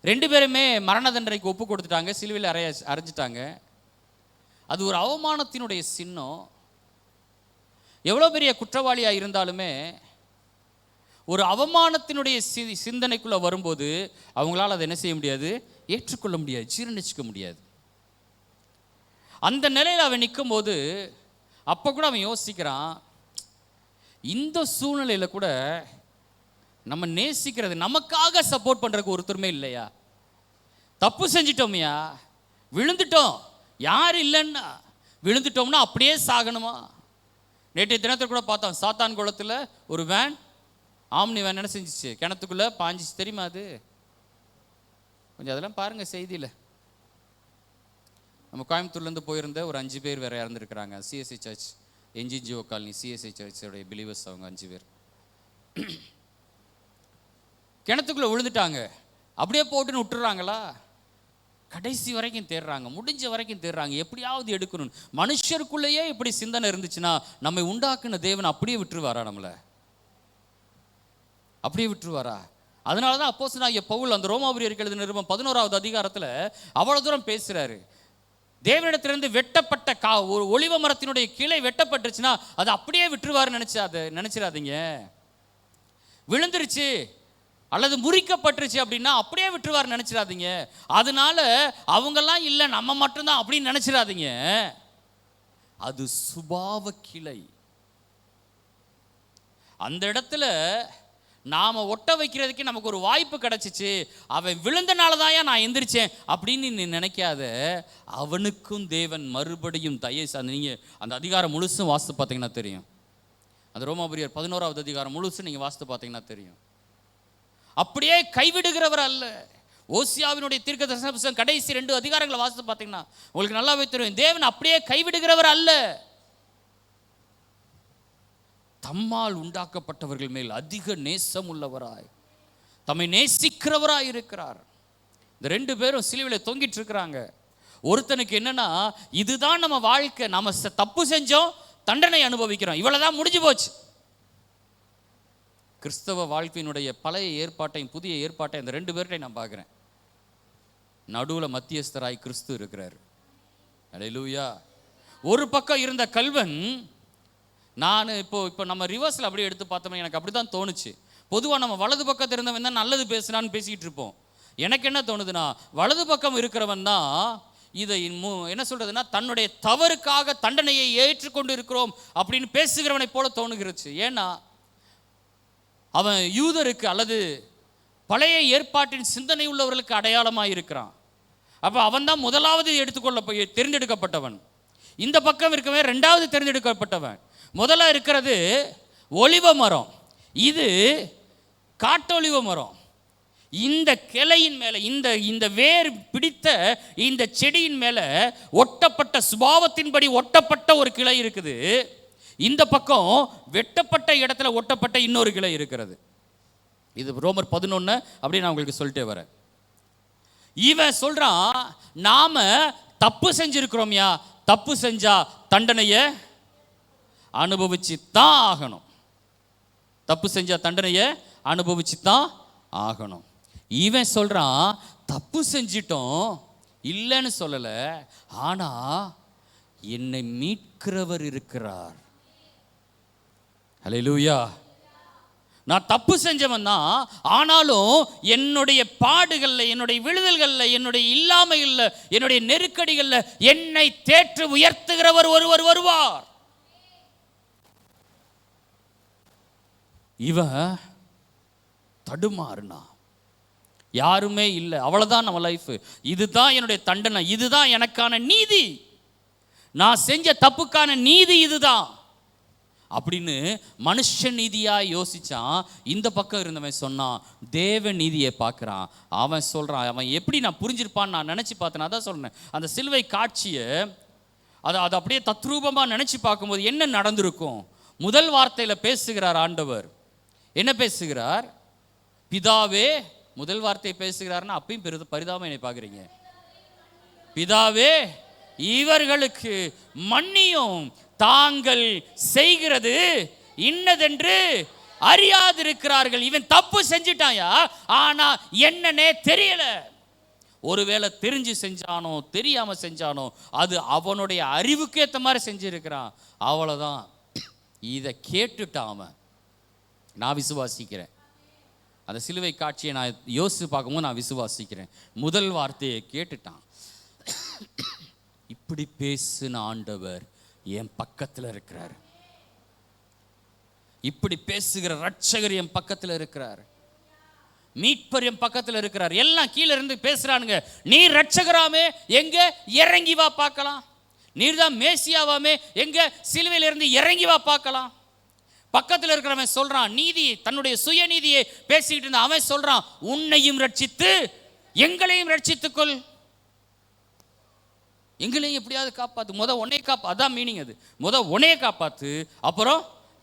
2 பேருமே மரண தண்டனைக்கு ஒப்பு கொடுத்துட்டாங்க, சிலுவையில் அரைஞ்சிட்டாங்க. அது ஒரு அவமானத்தினுடைய சின்னம். எவ்வளோ பெரிய குற்றவாளியாக இருந்தாலுமே ஒரு அவமானத்தினுடைய சிந்தனைக்குள்ளே வரும்போது அவங்களால அதை என்ன செய்ய முடியாது, ஏற்றுக்கொள்ள முடியாது, ஜீரணிச்சிக்க முடியாது. அந்த நிலையில் அவன் நிற்கும் போது அப்போ கூட அவன் யோசிக்கிறான், இந்த சூழ்நிலையில் கூட நம்ம நேசிக்கிறது, நமக்காக சப்போர்ட் பண்ணுறதுக்கு ஒருத்தருமே இல்லையா? தப்பு செஞ்சிட்டோம்யா, விழுந்துட்டோம், யார் இல்லைன்னா விழுந்துட்டோம்னா அப்படியே சாகணுமா? நேற்றைய தினத்தில் கூட பார்த்தோம், சாத்தான் குளத்தில் ஒரு வேன், ஆம்னி வேன் என்ன செஞ்சிச்சு, கிணத்துக்குள்ளே பாஞ்சிச்சு. தெரியுமா அது? கொஞ்சம் அதெல்லாம் பாருங்கள் செய்தியில். நம்ம கோயம்புத்தூர்லேருந்து போயிருந்த ஒரு 5 பேர் வேறு இறந்துருக்குறாங்க. CSI church, NGO colony CSI சர்ச்சோடைய பிலீவர்ஸ், அவங்க 5 பேர் கிணத்துக்குள்ளே விழுந்துட்டாங்க. அப்படியே போட்டுன்னு விட்டுறாங்களா? கடைசி வரைக்கும் தேடுறாங்க, முடிஞ்ச வரைக்கும் தேடுறாங்க, எப்படியாவது எடுக்கணும். மனுஷருக்குள்ளேயே இப்படி சிந்தனை இருந்துச்சுன்னா நம்மை உண்டாக்குன தேவன் அப்படியே விட்டுருவாரா? நம்மளை அப்படியே விட்டுருவாரா? அதனால தான் அப்போஸ்தலனாகிய பவுல் அந்த ரோமாபுரியருக்கு எழுதின நிருபம் 11வது அதிகாரத்தில் அவ்வளோ தூரம் பேசுகிறாரு. தேவனிடத்திலிருந்து வெட்டப்பட்ட ஒரு ஒலிவ மரத்தினுடைய கிளை வெட்டப்பட்டுருச்சுன்னா அது அப்படியே விட்டுருவாருன்னு நினைச்சிடாதீங்க. விழுந்துருச்சு அல்லது முறிக்கப்பட்டுருச்சு அப்படின்னா அப்படியே விட்டுருவார் நினைச்சிடாதீங்க. அதனால அவங்கெல்லாம் இல்லை, நம்ம மட்டும்தான் அப்படின்னு நினைச்சிடாதீங்க. அது சுபாவ கிளை. அந்த இடத்துல நாம ஒட்ட வைக்கிறதுக்கு நமக்கு ஒரு வாய்ப்பு கிடைச்சிச்சு, அவன் விழுந்தனால தான் நான் எந்திரிச்சேன் அப்படின்னு நீ நினைக்காத. அவனுக்கும் தேவன் மறுபடியும் தயவு. நீங்க அந்த அதிகாரம் முழுசும் வாசித்து பார்த்தீங்கன்னா தெரியும். அந்த ரோமாபுரியர் 11வது அதிகாரம் முழுசும் நீங்க வாசித்து பார்த்தீங்கன்னா தெரியும். அப்படியே கைவிடுகிறவர் அல்ல. ஓசியாவினுடைய தீர்க்கதரிசன புத்தகம் கடைசி 2 அதிகாரங்களை வாசித்து பார்த்தீங்கன்னா உங்களுக்கு நல்லாவே தெரியும். தேவன் அப்படியே கைவிடுகிறவர் அல்ல. தம்மால் உண்டாக்கப்பட்டவர்கள் மேல் அதிக நேசம் உள்ளவராய், தம்மை நேசிக்கிறவராய் இருக்கிறார். இந்த 2 பேரும் சிலுவையில் தொங்கிட்டு இருக்கிறாங்க. ஒருத்தனுக்கு என்னன்னா, இதுதான் நம்ம வாழ்க்கை, நம்ம தப்பு செஞ்சோம், தண்டனை அனுபவிக்கிறோம், இவ்வளவுதான், முடிஞ்சு போச்சு. கிறிஸ்தவ வாழ்க்கையினுடைய பழைய ஏற்பாட்டையும் புதிய ஏற்பாட்டையும் இந்த 2 பேர்கிட்டையும் நான் பார்க்குறேன். நடுவில் மத்தியஸ்தராய் கிறிஸ்து இருக்கிறார். அல்லேலூயா. ஒரு பக்கம் இருந்த கல்வன், நான் இப்போ நம்ம ரிவர்ஸில் அப்படியே எடுத்து பார்த்தோம்னா எனக்கு அப்படி தான் தோணுச்சு. பொதுவாக நம்ம வலது பக்கத்தில் இருந்தவன் தான் நல்லது பேசுனான்னு பேசிக்கிட்டு இருப்போம். எனக்கு என்ன தோணுதுன்னா, வலது பக்கம் இருக்கிறவன் தான் இதை என்ன சொல்றதுன்னா, தன்னுடைய தவறுக்காக தண்டனையை ஏற்றுக்கொண்டு இருக்கிறோம் அப்படின்னு பேசுகிறவனை போல தோணுகிறச்சு. ஏன்னா அவன் யூதருக்கு அல்லது பழைய ஏற்பாட்டின் சிந்தனை உள்ளவர்களுக்கு அடையாளமாக இருக்கிறான். அப்போ அவன் தான் முதலாவது தேர்ந்தெடுக்கப்பட்டவன். இந்த பக்கம் இருக்கவன் 2வது தேர்ந்தெடுக்கப்பட்டவன். முதல்ல இருக்கிறது ஒலிவ மரம், இது காட்டொலிவ மரம். இந்த கிளையின் மேலே, இந்த வேர் பிடித்த இந்த செடியின் மேலே ஒட்டப்பட்ட சுபாவத்தின்படி ஒட்டப்பட்ட ஒரு கிளை இருக்குது. இந்த பக்கம் வெட்டப்பட்ட இடத்துல ஒட்டப்பட்ட இன்னொரு கிளை இருக்கிறது. இது ரோமர் 11 அப்படின்னு நான் உங்களுக்கு சொல்லிட்டே வரேன். இவன் சொல்றான், நாம தப்பு செஞ்சிருக்கிறோம்யா, தப்பு செஞ்சா தண்டனையை அனுபவிச்சு தான் ஆகணும். தப்பு செஞ்சா தண்டனையை அனுபவிச்சு தான் ஆகணும். இவன் சொல்றான், தப்பு செஞ்சிட்டோம் இல்லைன்னு சொல்லலை, ஆனா என்னை மீட்கிறவர் இருக்கிறார். அல்லேலூயா. நான் தப்பு செஞ்சவன் தான், ஆனாலும் என்னுடைய பாடுகளில், என்னுடைய விழுதல்களில், என்னுடைய இல்லாமையில், என்னுடைய நெருக்கடிகளில் என்னை தேற்று உயர்த்துகிறவர் ஒருவர் வருவார். இவன் தடுமாறுனா, யாருமே இல்லை, அவ்வளோதான் நம்ம லைஃப், இதுதான் என்னுடைய தண்டனை, இதுதான் எனக்கான நீதி, நான் செஞ்ச தப்புக்கான நீதி இதுதான் அப்படின்னு மனுஷ நீதியாக யோசிச்சான். இந்த பக்கம் இருந்தவன் சொன்னான், தேவ நீதியை பார்க்குறான். அவன் சொல்கிறான், அவன் எப்படி நான் புரிஞ்சிருப்பான்னு நான் நினச்சி பார்த்தேன். அதான் சொல்கிறேன், அந்த சிலுவை காட்சியை அதை அப்படியே தத்ரூபமாக நினச்சி பார்க்கும்போது என்ன நடந்திருக்கும். முதல் வார்த்தையில் பேசுகிறார் ஆண்டவர். என்ன பேசுகிறார்? பிதாவே. முதல் வார்த்தை பேசுகிறாருன்னா அப்பயும் பரிதாபம் என்னை பார்க்குறீங்க. பிதாவே, இவர்களுக்கு மன்னியும், தாங்கள் செய்கிறது இன்னதென்று அறியாதிருக்கிறார்கள். இவன் தப்பு செஞ்சிட்டாயா, ஆனா என்னன்னே தெரியல. ஒருவேளை தெரிஞ்சு செஞ்சானோ தெரியாம செஞ்சானோ அது அவனுடைய அறிவுக்கு ஏற்ற மாதிரி செஞ்சிருக்கிறான், அவ்வளோதான். இதை கேட்டுட்டாம நான் விசுவாசிக்கிறேன். அந்த சிலுவை காட்சியை நான் யோசித்து பார்க்கும்போது நான் விசுவாசிக்கிறேன். முதல் வார்த்தையை கேட்டுட்டான். இப்படி பேசுன ஆண்டவர் என் பக்கத்தில் இருக்கிறார், இப்படி பேசுகிற ரட்சகர் என் பக்கத்தில் இருக்கிறார், மீட்பர் என் பக்கத்தில் இருக்கிறார். எல்லாம் கீழே இருந்து பேசுறானுங்க. நீ ரட்சகராமே, எங்க இறங்கி வா பார்க்கலாம். நீர்தான் மேசியாவாமே, எங்க சிலுவையில இருந்து இறங்கி வா பார்க்கலாம். பக்கத்தில் இருக்கிறவன் சொல்றான் நீதி, தன்னுடைய சுயநீதியை பேசிக்கிட்டு இருந்த அவன் சொல்றான், உன்னையும் ரட்சித்து எங்களையும் ரட்சித்துக்கொள், எங்களையும் எப்படியாவது காப்பாத்து. உன்னை காப்பா, அதான் மீனிங். அது உன்னைய காப்பாத்து, அப்புறம்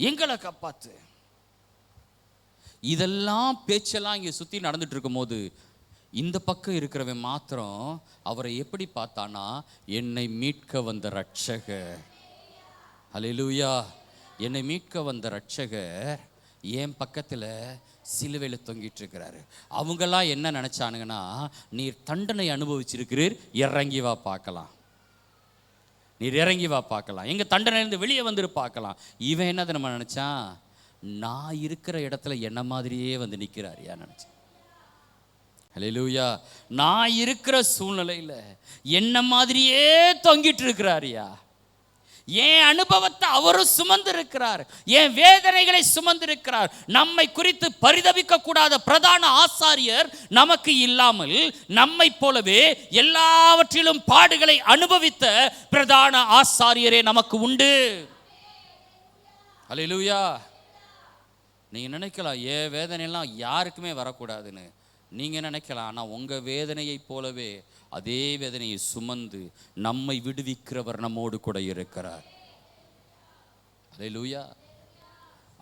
எங்களை காப்பாத்து. இதெல்லாம் பேச்செல்லாம் இங்கே சுற்றி நடந்துட்டு இருக்கும் போது இந்த பக்கம் இருக்கிறவன் மாத்திரம் அவரை எப்படி பார்த்தானா, என்னை மீட்க வந்த ரட்சகர், அல்லேலூயா, என்னை மீட்க வந்த ரட்சகர் என் பக்கத்தில் சிலுவையில் தொங்கிட்டு இருக்கிறாரு. அவங்கெல்லாம் என்ன நினச்சானுங்கன்னா, நீர் தண்டனை அனுபவிச்சிருக்கிறீர், இறங்கி வா பார்க்கலாம், நீர் இறங்கி வா பார்க்கலாம், எங்கள் தண்டனையிலேருந்து வெளியே வந்துரு பார்க்கலாம். இவன் என்னதை நம்ம நினச்சான், நான் இருக்கிற இடத்துல என்ன மாதிரியே வந்து நிற்கிறார் யா நினச்சேன். அல்லேலூயா, நான் இருக்கிற சூழ்நிலையில் என்ன மாதிரியே தொங்கிட்டு இருக்கிறாரியா. என் அனுபவத்தை அவரும் சுமந்திருக்கிறார், என் வேதனைகளை சுமந்திருக்கிறார். நம்மை குறித்து பரிதபிக்க கூடாத பிரதான ஆசாரியர் நமக்கு இல்லாமல் நம்மை போலவே எல்லாவற்றிலும் பாடுகளை அனுபவித்த பிரதான ஆசாரியரே நமக்கு உண்டு. அல்லேலூயா. நீங்கள் நினைக்கலாம் என் வேதனையெல்லாம் யாருக்குமே வரக்கூடாதுன்னு நீங்கள் நினைக்கலாம். ஆனால் உங்கள் வேதனையை போலவே அதே வேதனையை சுமந்து நம்மை விடுவிக்கிறவர் நம்மோடு கூட இருக்கிறார். அல்லேலூயா.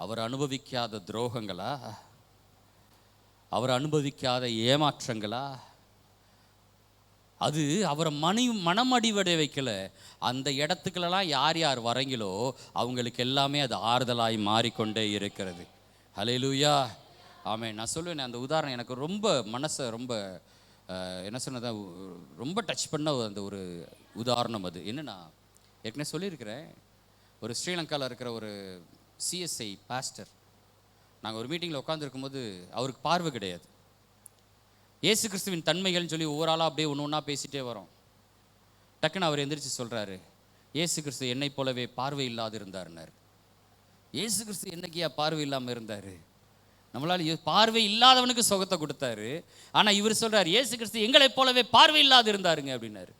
அவர் அனுபவிக்காத துரோகங்களா, அவர் அனுபவிக்காத ஏமாற்றங்களா, அது அவரை மனமடிவடை வைக்கல. அந்த இடத்துக்குள்ளெல்லாம் யார் யார் வரீங்களோ அவங்களுக்கு எல்லாமே அது ஆறுதலாய் மாறிக்கொண்டே இருக்கிறது. அல்லேலூயா, ஆமென். நான் சொல்லுவேன், அந்த உதாரணம் எனக்கு ரொம்ப மனசை ரொம்ப என்ன சொன்னதா ரொம்ப டச் பண்ண அந்த ஒரு உதாரணம். அது என்னன்னா, ஏற்கனவே சொல்லியிருக்கிறேன், ஒரு ஸ்ரீலங்காவில் இருக்கிற ஒரு சிஎஸ்ஐ பாஸ்டர், நாங்கள் ஒரு மீட்டிங்கில் உட்காந்துருக்கும்போது அவருக்கு பார்வை கிடையாது. இயேசு கிறிஸ்துவின் தன்மைகள்னு சொல்லி ஒவ்வொரு ஆளாக அப்படியே ஒன்று ஒன்றா பேசிகிட்டே வரோம். டக்குன்னு அவர் எந்திரிச்சு சொல்கிறாரு, இயேசு கிறிஸ்து என்னை போலவே பார்வை இல்லாது இருந்தாருன்னார். இயேசு கிறிஸ்து என்னைக்கியா பார்வை இல்லாமல் இருந்தார்? நம்மளால் பார்வை இல்லாதவனுக்கு சுகத்தை கொடுத்தாரு. ஆனால் இவர் சொல்கிறார், இயேசு கிறிஸ்து எங்களை போலவே பார்வை இல்லாது இருந்தாருங்க அப்படின்னாரு.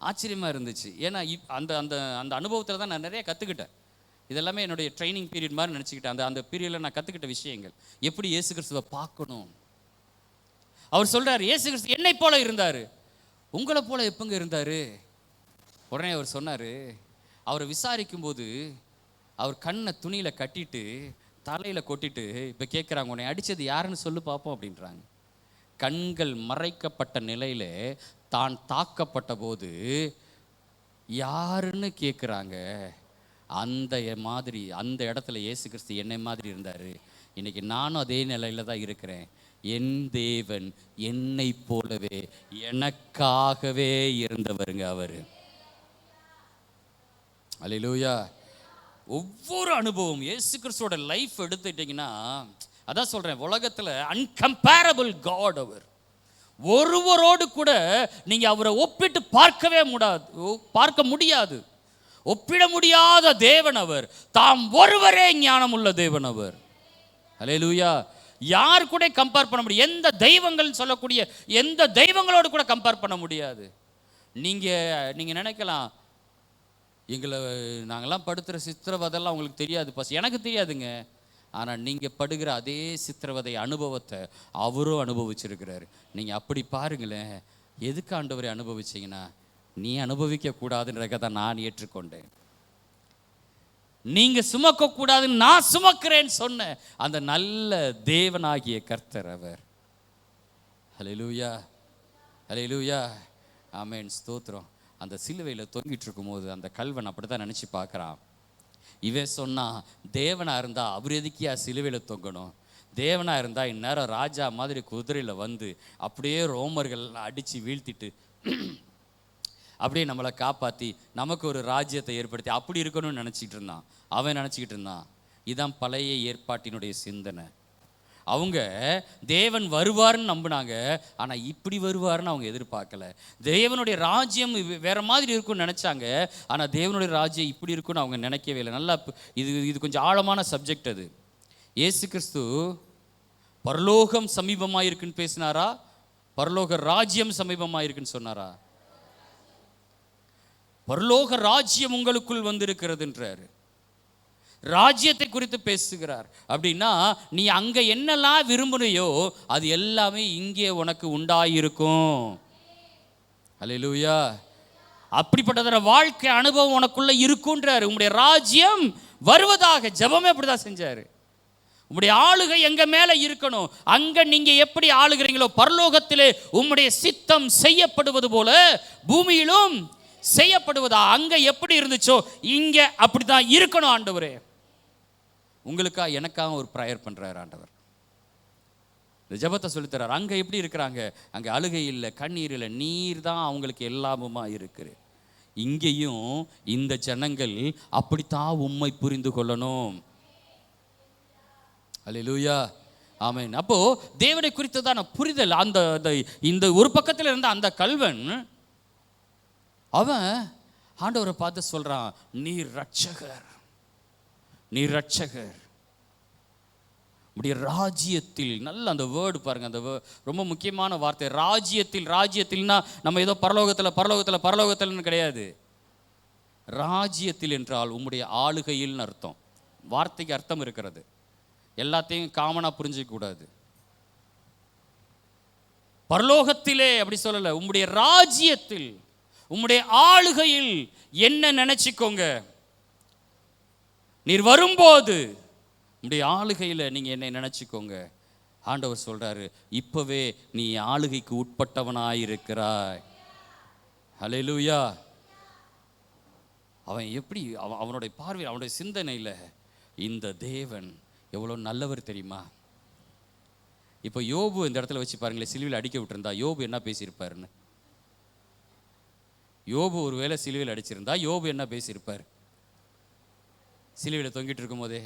ஆச்சரியமாக இருந்துச்சு. ஏன்னா அந்த அந்த அந்த அனுபவத்தில் தான் நான் நிறைய கற்றுக்கிட்டேன். இதெல்லாமே என்னுடைய ட்ரைனிங் பீரியட் மாதிரி நினச்சிக்கிட்டேன். அந்த பீரியடில் நான் கற்றுக்கிட்ட விஷயங்கள், எப்படி இயேசு கிறிஸ்துவை பார்க்கணும். அவர் சொல்கிறார், இயேசு கிறிஸ்து என்னை போல இருந்தார், உங்களை போல எப்போங்க இருந்தார்? உடனே அவர் சொன்னார், அவரை விசாரிக்கும்போது அவர் கண்ணை துணியில் கட்டிட்டு தலையில் கொட்டிட்டு இப்போ கேட்குறாங்க, உன்னை அடித்தது யாருன்னு சொல்லு பார்ப்போம் அப்படின்றாங்க. கண்கள் மறைக்கப்பட்ட நிலையில் தான் தாக்கப்பட்ட போது யாருன்னு கேட்குறாங்க. அந்த மாதிரி அந்த இடத்துல இயேசு கிறிஸ்து என்னை மாதிரி இருந்தார். இன்றைக்கி நானும் அதே நிலையில் தான் இருக்கிறேன். என் தேவன் என்னை போலவே எனக்காகவே இருந்தவருங்க அவர். அல்லேலூயா. ஒவ்வொரு அனுபவம் இயேசு கிறிஸ்துவோட லைஃப் எடுத்துக்கிட்டிங்கன்னா, அதான் சொல்கிறேன், உலகத்தில் அன்கம்பேரபிள் காட் அவர். ஒருவரோடு கூட நீங்கள் அவரை ஒப்பிட்டு பார்க்க முடியாது, ஒப்பிட முடியாத தேவன் அவர். தாம் ஒருவரே ஞானம் உள்ள தேவன் அவர். அல்லேலூயா. யார் கூட கம்பேர் பண்ண முடியும்? எந்த தெய்வங்கள் சொல்லக்கூடிய எந்த தெய்வங்களோடு கூட கம்பேர் பண்ண முடியாது. நீங்கள் நினைக்கலாம், எங்களை நாங்கள்லாம் படுத்துகிற சித்திரவதைலாம் உங்களுக்கு தெரியாது பாஸ். எனக்கு தெரியாதுங்க. ஆனால் நீங்கள் படுகிற அதே சித்திரவதை அனுபவத்தை அவரும் அனுபவிச்சிருக்கிறாரு. நீங்கள் அப்படி பாருங்களேன். எதுக்கு ஆண்டவரை அனுபவிச்சிங்கன்னா, நீ அனுபவிக்கக்கூடாதுன்றதை தான் நான் ஏற்றுக்கொண்டேன். நீங்கள் சுமக்கக்கூடாதுன்னு நான் சுமக்கிறேன்னு சொன்ன அந்த நல்ல தேவனாகிய கர்த்தர் அவர். அல்லேலூயா, அல்லேலூயா, ஆமென், ஸ்தோத்திரம். அந்த சிலுவையில் தொங்கிட்டு இருக்கும்போது அந்த கல்வன் அப்படி தான் நினச்சி பார்க்குறான். இவன் சொன்னான், தேவனாக இருந்தால் அவர் எதுக்கியா சிலுவையில் தொங்கணும்? தேவனாக இருந்தால் இந்நேரம் ராஜா மாதிரி குதிரையில் வந்து அப்படியே ரோமர்கள் அடித்து வீழ்த்திட்டு அப்படியே நம்மளை காப்பாற்றி நமக்கு ஒரு ராஜ்யத்தை ஏற்படுத்தி அப்படி இருக்கணும்னு நினச்சிக்கிட்டு இருந்தான். அவன் நினச்சிக்கிட்டு இருந்தான். இதுதான் பழைய ஏற்பாட்டினுடைய சிந்தனை. அவங்க தேவன் வருவார்னு நம்பினாங்க, ஆனால் இப்படி வருவார்னு அவங்க எதிர்பார்க்கல. தேவனுடைய ராஜ்யம் வேற மாதிரி இருக்கும்னு நினச்சாங்க, ஆனால் தேவனுடைய ராஜ்யம் இப்படி இருக்குன்னு அவங்க நினைக்கவே இல்லை. நல்லா இது கொஞ்சம் ஆழமான சப்ஜெக்ட். அது இயேசு கிறிஸ்து பரலோகம் சமீபமாக இருக்குன்னு பேசினாரா, பரலோக ராஜ்யம் சமீபமாக இருக்குன்னு சொன்னாரா? பரலோக ராஜ்யம் உங்களுக்குள் வந்திருக்கிறதுன்றாரு. ராஜ்யத்தை குறித்து பேசுகிறார். அப்படின்னா நீ அங்க என்னெல்லாம் விரும்புனையோ அது எல்லாமே இங்கே உனக்கு உண்டாயிருக்கும். அல்லேலூயா. அப்படிப்பட்டதான வாழ்க்கை அனுபவம் உனக்குள்ள இருக்குன்றாரு. உங்களுடைய ராஜ்யம் வருவதாக ஜெபமே அப்படிதான் செஞ்சாரு. உங்களுடைய ஆளுகை எங்க மேல இருக்கணும். அங்க நீங்க எப்படி ஆளுகிறீங்களோ பரலோகத்திலே உம்முடைய சித்தம் செய்யப்படுவது போல பூமியிலும் செய்யப்படுவதா. அங்க எப்படி இருந்துச்சோ இங்க அப்படிதான் இருக்கணும் ஆண்டவரே. உங்களுக்காக எனக்காக ஒரு ப்ரேயர் பண்றாரு ஆண்டவர். இந்த ஜெபத்தை சொல்லித்தரார். அங்க எப்படி இருக்கிறாங்க, அங்க அழுகை இல்லை, கண்ணீர் இல்லை, நீர் தான் அவங்களுக்கு எல்லாமுமா இருக்கு. இங்கேயும் இந்த ஜனங்கள் அப்படித்தான் உம்மை புரிந்து கொள்ளணும். அல்லேலூயா, ஆமென். அப்போ தேவனை குறித்ததான புரிதல் அந்த இந்த ஒரு பக்கத்தில் இருந்த அந்த கல்வன் அவன் ஆண்டவரை பார்த்து சொல்றான், நீர் ரட்சகர், நீர் ரட்சகர். உடைய ராஜ்யத்தில், நல்ல அந்த வேர்டு பாருங்க, அந்த ரொம்ப முக்கியமான வார்த்தை ராஜ்யத்தில். ராஜ்யத்தில்னா நம்ம ஏதோ பரலோகத்தில் பரலோகத்தில் பரலோகத்தில்னு கிடையாது. ராஜ்யத்தில் என்றால் உம்முடைய ஆளுகையில்னு அர்த்தம். வார்த்தைக்கு அர்த்தம் இருக்கிறது, எல்லாத்தையும் காமனாக புரிஞ்சிக்க கூடாது. பரலோகத்திலே அப்படி சொல்லலை, உம்முடைய ராஜ்யத்தில் உம்முடைய ஆளுகையில் என்ன நினைச்சுக்கோங்க. நீர் வரும்போது உம்முடைய ஆளுகையில் நீங்க என்னை நினைச்சுக்கோங்க. ஆண்டவர் சொல்றாரு, இப்பவே நீ ஆளுகைக்கு உட்பட்டவனாயிருக்கிறாய். ஹல்லேலூயா. அவன் எப்படி அவனுடைய பார்வை, அவனுடைய சிந்தனையில் இந்த தேவன் எவ்வளோ நல்லவர் தெரியுமா. இப்போ யோபு இந்த இடத்துல வச்சு பாருங்களேன், சிலுவையில் அடிக்க விட்டுருந்தா யோபு என்ன பேசியிருப்பாருன்னு. யோபு ஒரு வேளை சிலுவையில் அடிச்சிருந்தா யோபு என்ன பேசியிருப்பார்? சிலுவையில் தொங்கிட்டு இருக்கும் போதே,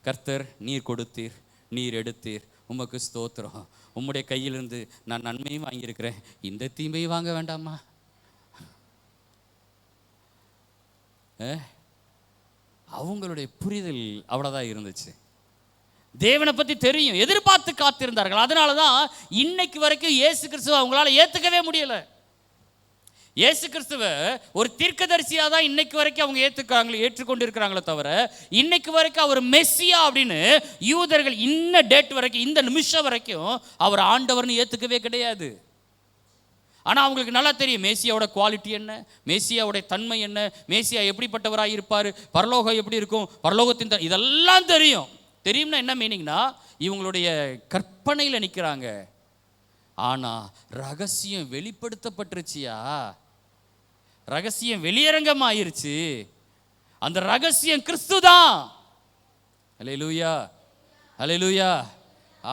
கர்த்தர் நீர் கொடுத்தீர், நீர் எடுத்தீர், உமக்கு ஸ்தோத்திரம், உம்முடைய கையிலிருந்து நான் நன்மையும் வாங்கியிருக்கிறேன், இந்த தீமையும் வாங்க வேண்டாமா? அவங்களுடைய புரிதல் அவ்வளோதான் இருந்துச்சு. தேவனை பற்றி தெரியும், எதிர்பார்த்து காத்திருந்தார்கள். அதனால தான் இன்னைக்கு வரைக்கும் இயேசு கிறிஸ்துவை அவங்களால ஏற்றுக்கவே முடியலை. இயேசு கிறிஸ்துவை ஒரு தீர்க்கதரிசியாக தான் இன்னைக்கு வரைக்கும் அவங்க ஏற்றுக்கொண்டிருக்கிறாங்களே தவிர, இன்னைக்கு வரைக்கும் அவர் மெஸ்ஸியா அப்படின்னு யூதர்கள் இன்ன டேட் வரைக்கும், இந்த நிமிஷம் வரைக்கும் அவர் ஆண்டவர்னு ஏற்றுக்கவே கிடையாது. ஆனால் அவங்களுக்கு நல்லா தெரியும் மேசியாவோட குவாலிட்டி என்ன, மேசியாவுடைய தன்மை என்ன, மேசியா எப்படிப்பட்டவராக இருப்பார், பரலோகம் எப்படி இருக்கும், பரலோகத்தின் இதெல்லாம் தெரியும். தெரியும்னா என்ன மீனிங்னா, இவங்களுடைய கற்பனையில் நிற்கிறாங்க. ஆனால் ரகசியம் வெளிப்படுத்தப்பட்டுருச்சியா, ரகசியம் வெளியரங்கமாயிருச்சு. அந்த ரகசியம் கிறிஸ்து தான். அல்லேலூயா, அல்லேலூயா,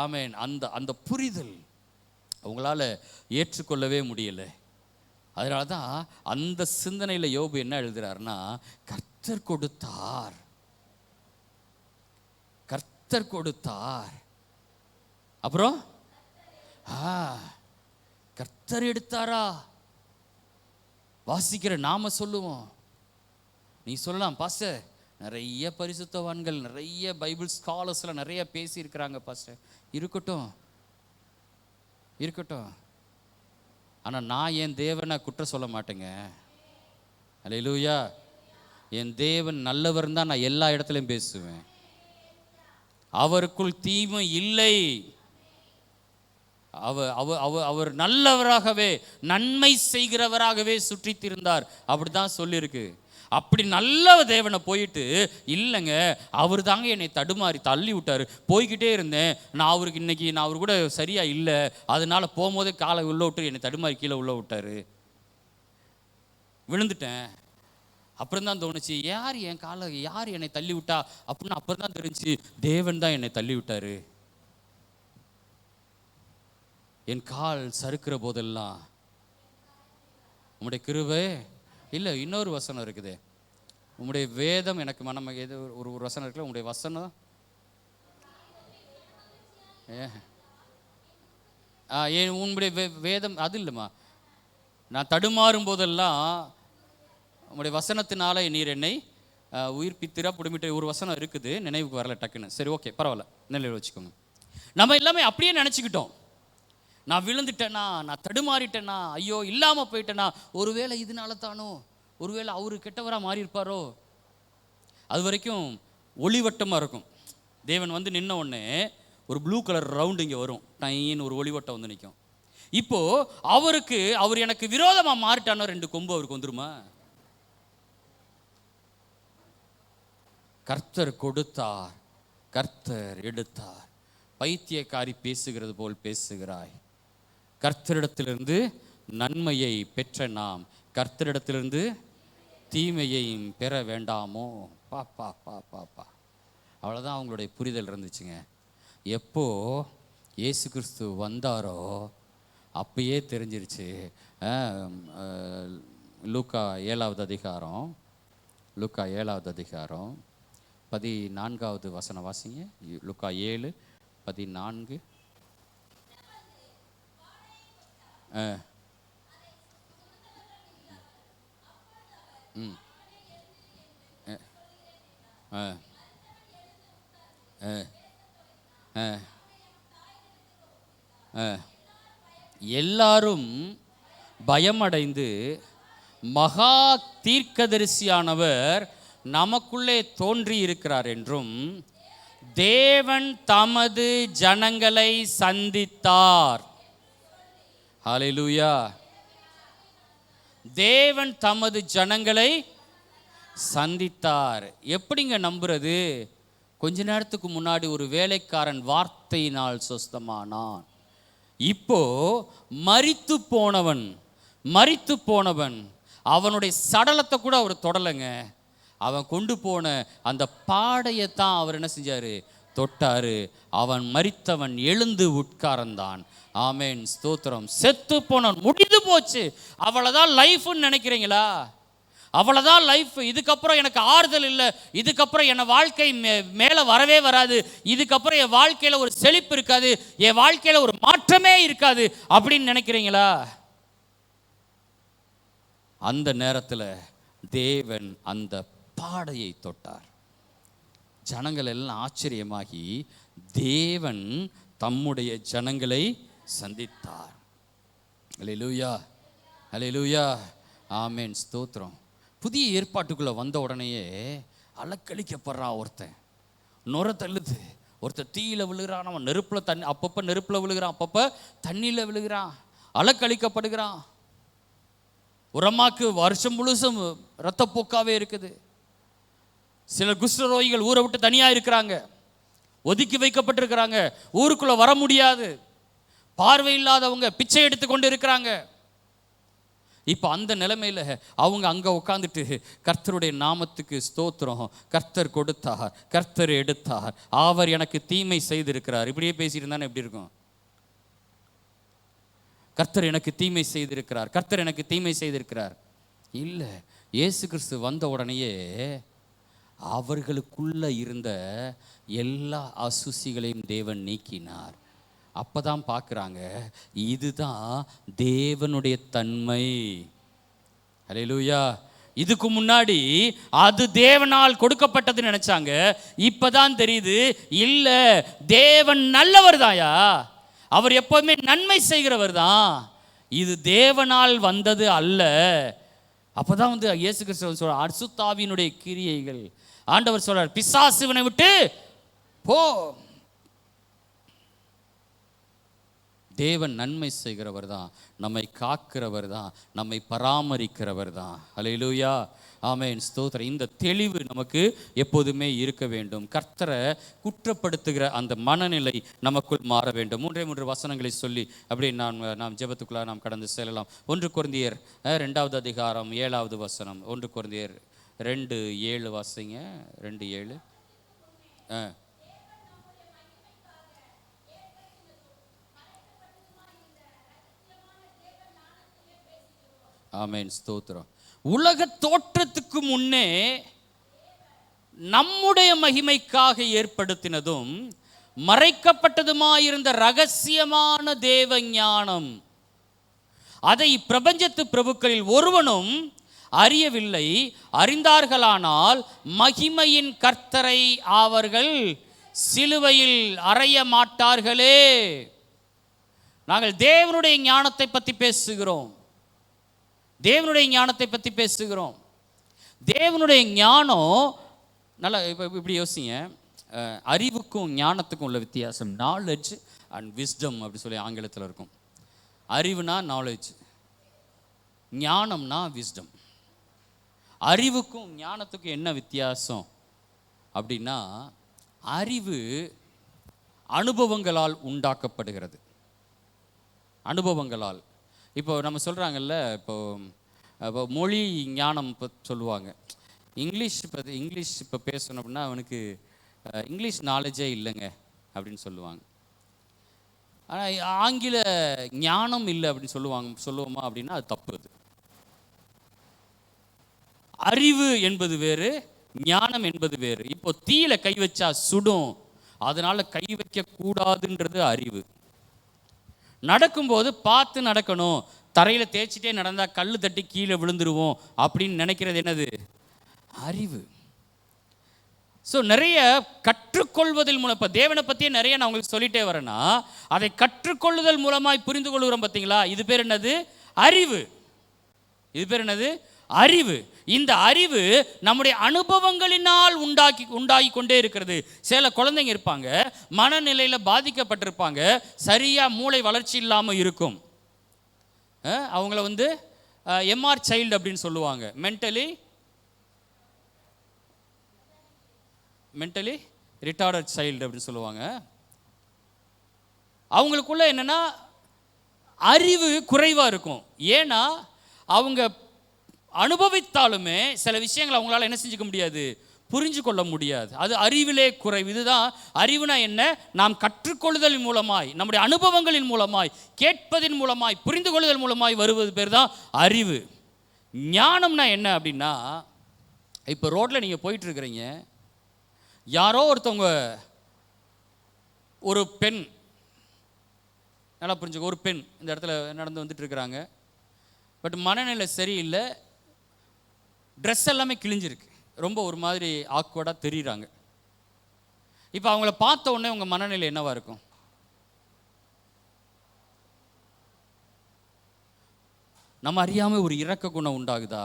ஆமென். அந்த புரிதல் அவங்களால ஏற்றுக்கொள்ளவே முடியலை. அதனால தான் அந்த சிந்தனையில் யோபு என்ன எழுதுறாருன்னா, கர்த்தர் கொடுத்தார், கர்த்தர் கொடுத்தார், அப்புறம் கர்த்தர் எடுத்தாரா. வாசிக்கிற நாம சொல்லுவோம், நீ சொல்லலாம் பாஸ்டர், நிறைய பரிசுத்தவான்கள், நிறைய பைபிள் ஸ்காலர்ஸ்லாம் நிறைய பேசி இருக்கிறாங்க பாஸ்டர். இருக்கட்டும், இருக்கட்டும். ஆனால் நான் என் தேவனை குற்றம் சொல்ல மாட்டேங்க. அல்லேலூயா. என் தேவன் நல்லவர் தான் நான் எல்லா இடத்துலையும் பேசுவேன். அவருக்குள் தீமை இல்லை. அவர் நல்லவராகவே, நன்மை செய்கிறவராகவே சுற்றித்திருந்தார். அப்படிதான் சொல்லியிருக்கு. அப்படி நல்ல தேவனை போயிட்டு இல்லைங்க அவர் தாங்க என்னை தடுமாறி தள்ளி விட்டார், போய்கிட்டே இருந்தேன், நான் அவருக்கு இன்னைக்கு நான் அவர் கூட சரியா இல்லை, அதனால போகும்போதே காலை உள்ள விட்டு என்னை தடுமாறி கீழே உள்ள விட்டாரு, விழுந்துட்டேன். அப்புறம் தான் தோணுச்சு, யார் என் காலை, யார் என்னை தள்ளி விட்டா அப்படின்னு. அப்புறம் தான் தெரிஞ்சு தேவன் தான் என்னை தள்ளி விட்டாரு. என் கால் சறுக்கிற போதெல்லாம் உம்முடைய கிருபை இல்லை. இன்னொரு வசனம் இருக்குது, உம்முடைய வேதம் எனக்கு மனம். எது ஒரு ஒரு வசனம் இருக்குல்ல, உம்முடைய வசனம் ஏன் உன்னுடைய வேதம் அது இல்லைம்மா. நான் தடுமாறும் போதெல்லாம் உங்களுடைய வசனத்தினால நீர் என்னை உயிர்ப்பித்திரா புடுமிட்ட ஒரு வசனம் இருக்குது, நினைவுக்கு வரல டக்குன்னு. சரி, ஓகே, பரவாயில்ல, நினைவில் வச்சுக்கோங்க. நம்ம எல்லாமே அப்படியே நினச்சிக்கிட்டோம். நான் விழுந்துட்டேனா, நான் தடுமாறிட்டேனா, ஐயோ இல்லாமல் போயிட்டேனா, ஒருவேளை இதனால தானோ, ஒருவேளை அவரு கெட்டவராக மாறி இருப்பாரோ. அது வரைக்கும் ஒளிவட்டமாக இருக்கும். தேவன் வந்து நின்ன உடனே ஒரு ப்ளூ கலர் ரவுண்டு இங்கே வரும், டைன்னு ஒரு ஒளிவட்டம் வந்து நிற்கும். இப்போ அவர் எனக்கு விரோதமாக மாறிட்டானோ, 2 கொம்பு அவருக்கு வந்துருமா? கர்த்தர் கொடுத்தார், கர்த்தர் எடுத்தார். பைத்தியக்காரி பேசுகிறது போல் பேசுகிறாய். கர்த்தரிடத்திலிருந்து நன்மையை பெற்ற நாம் கர்த்தரிடத்திலிருந்து தீமையை பெற வேண்டாமோ? பாப்பா பா பாப்பா அவ்வளோதான் அவங்களுடைய புரிதல் இருந்துச்சுங்க. எப்போ இயேசு கிறிஸ்து வந்தாரோ அப்பயே தெரிஞ்சிருச்சு. லூக்கா 7வது அதிகாரம், லூக்கா 7வது அதிகாரம் 14வது வசனம் வாசிங்க. லூக்கா 7:14. எல்லாரும் பயமடைந்து மகா தீர்க்கதரிசியானவர் நமக்குள்ளே தோன்றி இருக்கிறார் என்றும் தேவன் தமது ஜனங்களை சந்தித்தார். ஹல்லேலூயா. தேவன் தமது ஜனங்களை சந்தித்தார். எப்படிங்க நம்புறது? கொஞ்ச நேரத்துக்கு முன்னாடி ஒரு வேலைக்காரன் வார்த்தையினால் சொஸ்தமானான். இப்போ மரித்து போனவன் அவனுடைய சடலத்தை கூட அவர் தொடலைங்க. அவன் கொண்டு போன அந்த பாடையத்தான் அவர் என்ன செஞ்சாரு? தொட்டாரு. அவன் மரித்தவன் எழுந்து உட்கார்ந்தான். ஆமேன், ஸ்தோத்திரம். செத்து போனவன் முடிந்து போச்சு, அவ்வளவுதான் லைஃப்னு நினைக்கிறீங்களா? அவ்வளோதான் லைஃப். இதுக்கப்புறம் எனக்கு ஆறுதல் இல்லை, இதுக்கப்புறம் என் வாழ்க்கை மேலே வரவே வராது, இதுக்கப்புறம் என் வாழ்க்கையில் ஒரு செழிப்பு இருக்காது, என் வாழ்க்கையில் ஒரு மாற்றமே இருக்காது அப்படின்னு நினைக்கிறீங்களா? அந்த நேரத்தில் தேவன் அந்த பாடையை தொட்டார். ஜனங்கள் எல்லாம் ஆச்சரியமாகி தேவன் தம்முடைய ஜனங்களை சந்தித்தார். அல்லேலூயா, அல்லேலூயா, ஆமென், ஸ்தோத்திரம். புதிய ஏற்பாட்டுக்குள்ளே வந்த உடனேயே அலக்களிக்கப்படுறான். ஒருத்தன் நுர தள்ளுது, ஒருத்தன் தீயில விழுகிறான், அவன் நெருப்பில் தண்ணி, அப்பப்போ நெருப்பில் விழுகிறான், அப்பப்போ தண்ணியில் விழுகிறான், அலக்களிக்கப்படுகிறான். ஒரு அம்மாவுக்கு வருஷம் முழுசும் இரத்தப்போக்காவே இருக்குது. சில குஷ்டரோகிகள் ஊரை விட்டு தனியாக இருக்கிறாங்க, ஒதுக்கி வைக்கப்பட்டிருக்கிறாங்க, ஊருக்குள்ளே வர முடியாது. பார்வை இல்லாதவங்க பிச்சை எடுத்து கொண்டு இருக்கிறாங்க. இப்போ அந்த நிலைமையில் அவங்க அங்கே உட்காந்துட்டு கர்த்தருடைய நாமத்துக்கு ஸ்தோத்திரம், கர்த்தர் கொடுத்தார், கர்த்தர் எடுத்தார், அவர் எனக்கு தீமை செய்திருக்கிறார், இப்படியே பேசிட்டு இருந்தானே எப்படி இருக்கும்? கர்த்தர் எனக்கு தீமை செய்திருக்கிறார், கர்த்தர் எனக்கு தீமை செய்திருக்கிறார். இல்லை, இயேசு கிறிஸ்து வந்த உடனேயே அவர்களுக்குள்ள இருந்த எல்லா அசுசிகளையும் தேவன் நீக்கினார். அப்பதான் பார்க்குறாங்க, இதுதான் தேவனுடைய தன்மை. ஹல்லேலூயா. இதுக்கு முன்னாடி அது தேவனால் கொடுக்கப்பட்டதுன்னு நினைச்சாங்க. இப்பதான் தெரியுது, இல்ல, தேவன் நல்லவர் தாயா, அவர் எப்போதுமே நன்மை செய்கிறவர் தான், இது தேவனால் வந்தது அல்ல. அப்பதான் வந்து இயேசு கிறிஸ்து சொல்ற அசுத்தாவினுடைய கிரியைகள். ஆண்டவர் சொல்றார், பிசாசுவினை விட்டு போ. தேவன் நன்மை செய்கிறவர் தான், நம்மை காக்கிறவர் தான், நம்மை பராமரிக்கிறவர் தான். ஹல்லேலூயா, ஆமென், ஸ்தோத்திரம். இந்த தெளிவு நமக்கு எப்போதுமே இருக்க வேண்டும். கர்த்தரை குற்றப்படுத்துகிற அந்த மனநிலை நமக்குள் மாற வேண்டும். 3 வசனங்களை சொல்லி அப்படி நாம் ஜெபத்துக்குள்ளாக நாம் கடந்து செல்லலாம். 1 கொரிந்தியர் 2வது அதிகாரம் 7வது வசனம். 1 கொரிந்தியர் 2:7 வாசிங்க. 2:7. ஆமென், ஸ்தோத்திரம். உலக தோற்றத்துக்கு முன்னே நம்முடைய மகிமைக்காக ஏற்படுத்தினதும் மறைக்கப்பட்டதுமாயிருந்த ரகசியமான தேவ ஞானம், அதை பிரபஞ்சத்து பிரபுக்களில் ஒருவனும் அறியவில்லை. அறிந்தார்களானால் மகிமையின் கர்த்தரை அவர்கள் சிலுவையில் அறைய மாட்டார்களே. நாங்கள் தேவனுடைய ஞானத்தை பற்றி பேசுகிறோம். தேவனுடைய ஞானத்தை பற்றி பேசுகிறோம். தேவனுடைய ஞானம் நல்லா இப்படி யோசிங்க. அறிவுக்கும் ஞானத்துக்கும் உள்ள வித்தியாசம் நாலேஜ் அண்ட் விஸ்டம் அப்படி சொல்லி ஆங்கிலத்தில் இருக்கும். அறிவுனா நாலேஜ், ஞானம்னா விஸ்டம். அறிவுக்கும் ஞானத்துக்கும் என்ன வித்தியாசம் அப்படின்னா, அறிவு அனுபவங்களால் உண்டாக்கப்படுகிறது. அனுபவங்களால். இப்போ நம்ம சொல்கிறாங்கல்ல, இப்போ மொழி ஞானம் இப்போ சொல்லுவாங்க. இங்கிலீஷ் இப்போ பேசணும் அப்படின்னா அவனுக்கு இங்கிலீஷ் நாலேஜே இல்லைங்க அப்படின்னு சொல்லுவாங்க. ஆனால் ஆங்கில ஞானம் இல்லை அப்படின்னு சொல்லுவோமா அப்படின்னா அது தப்பு. அது அறிவு என்பது வேறு, ஞானம் என்பது வேறு. இப்போ தீயில கை வச்சா சுடும், அதனால கை வைக்க கூடாதுன்றது அறிவு. நடக்கும்போது பார்த்து நடக்கணும், தரையில் தேய்ச்சிட்டே நடந்தால் கல் தட்டி கீழே விழுந்துருவோம் அப்படின்னு நினைக்கிறது என்னது? அறிவு. ஸோ நிறைய கற்றுக்கொள்வதில் மூலம், இப்போ தேவனை பற்றியே நிறைய நான் உங்களுக்கு சொல்லிட்டே வரேன்னா, அதை கற்றுக்கொள்ளுதல் மூலமாய் புரிந்து கொள்கிறோம். பார்த்தீங்களா? இது பேர் என்னது? அறிவு. இது பேர் என்னது? அறிவு. இந்த அறிவு நம்முடைய அனுபவங்களினால் உண்டாகி கொண்டே இருக்கிறது. சில குழந்தைங்க இருப்பாங்க, மனநிலையில் பாதிக்கப்பட்டிருப்பாங்க, சரியாக மூளை வளர்ச்சி இல்லாமல் இருக்கும். அவங்கள எம்ஆர் சைல்டு அப்படின்னு சொல்லுவாங்க. மென்டலி ரிட்டார்டட் சைல்டு அப்படின்னு சொல்லுவாங்க. அவங்களுக்குள்ள என்னன்னா அறிவு குறைவாக இருக்கும். ஏன்னா அவங்க அனுபவித்தாலுமே சில விஷயங்களை அவங்களால என்ன செஞ்சுக்க முடியாது? புரிஞ்சு கொள்ள முடியாது. அது அறிவிலே குறைவு. இதுதான் அறிவுனா என்ன? நாம் கற்றுக்கொள்ளுதல் மூலமாய், நம்முடைய அனுபவங்களின் மூலமாய், கேட்பதின் மூலமாய், புரிந்து கொள்ளுதல் மூலமாய் வருவது பேர் தான் அறிவு. ஞானம்னா என்ன அப்படின்னா, இப்போ ரோட்டில் நீங்கள் போயிட்டு இருக்கிறீங்க, யாரோ ஒருத்தவங்க, ஒரு பெண், நல்லா புரிஞ்சுக்க, ஒரு பெண் இந்த இடத்துல நடந்து வந்துட்டு இருக்கிறாங்க. பட் மனநிலை சரியில்லை, ட்ரெஸ் எல்லாமே கிழிஞ்சிருக்கு, ரொம்ப ஒரு மாதிரி ஆக்வர்டாக தெரியுறாங்க. இப்போ அவங்கள பார்த்த உடனே உங்கள் மனநிலை என்னவா இருக்கும்? நம்ம அறியாமல் ஒரு இரக்க குணம் உண்டாகுதா?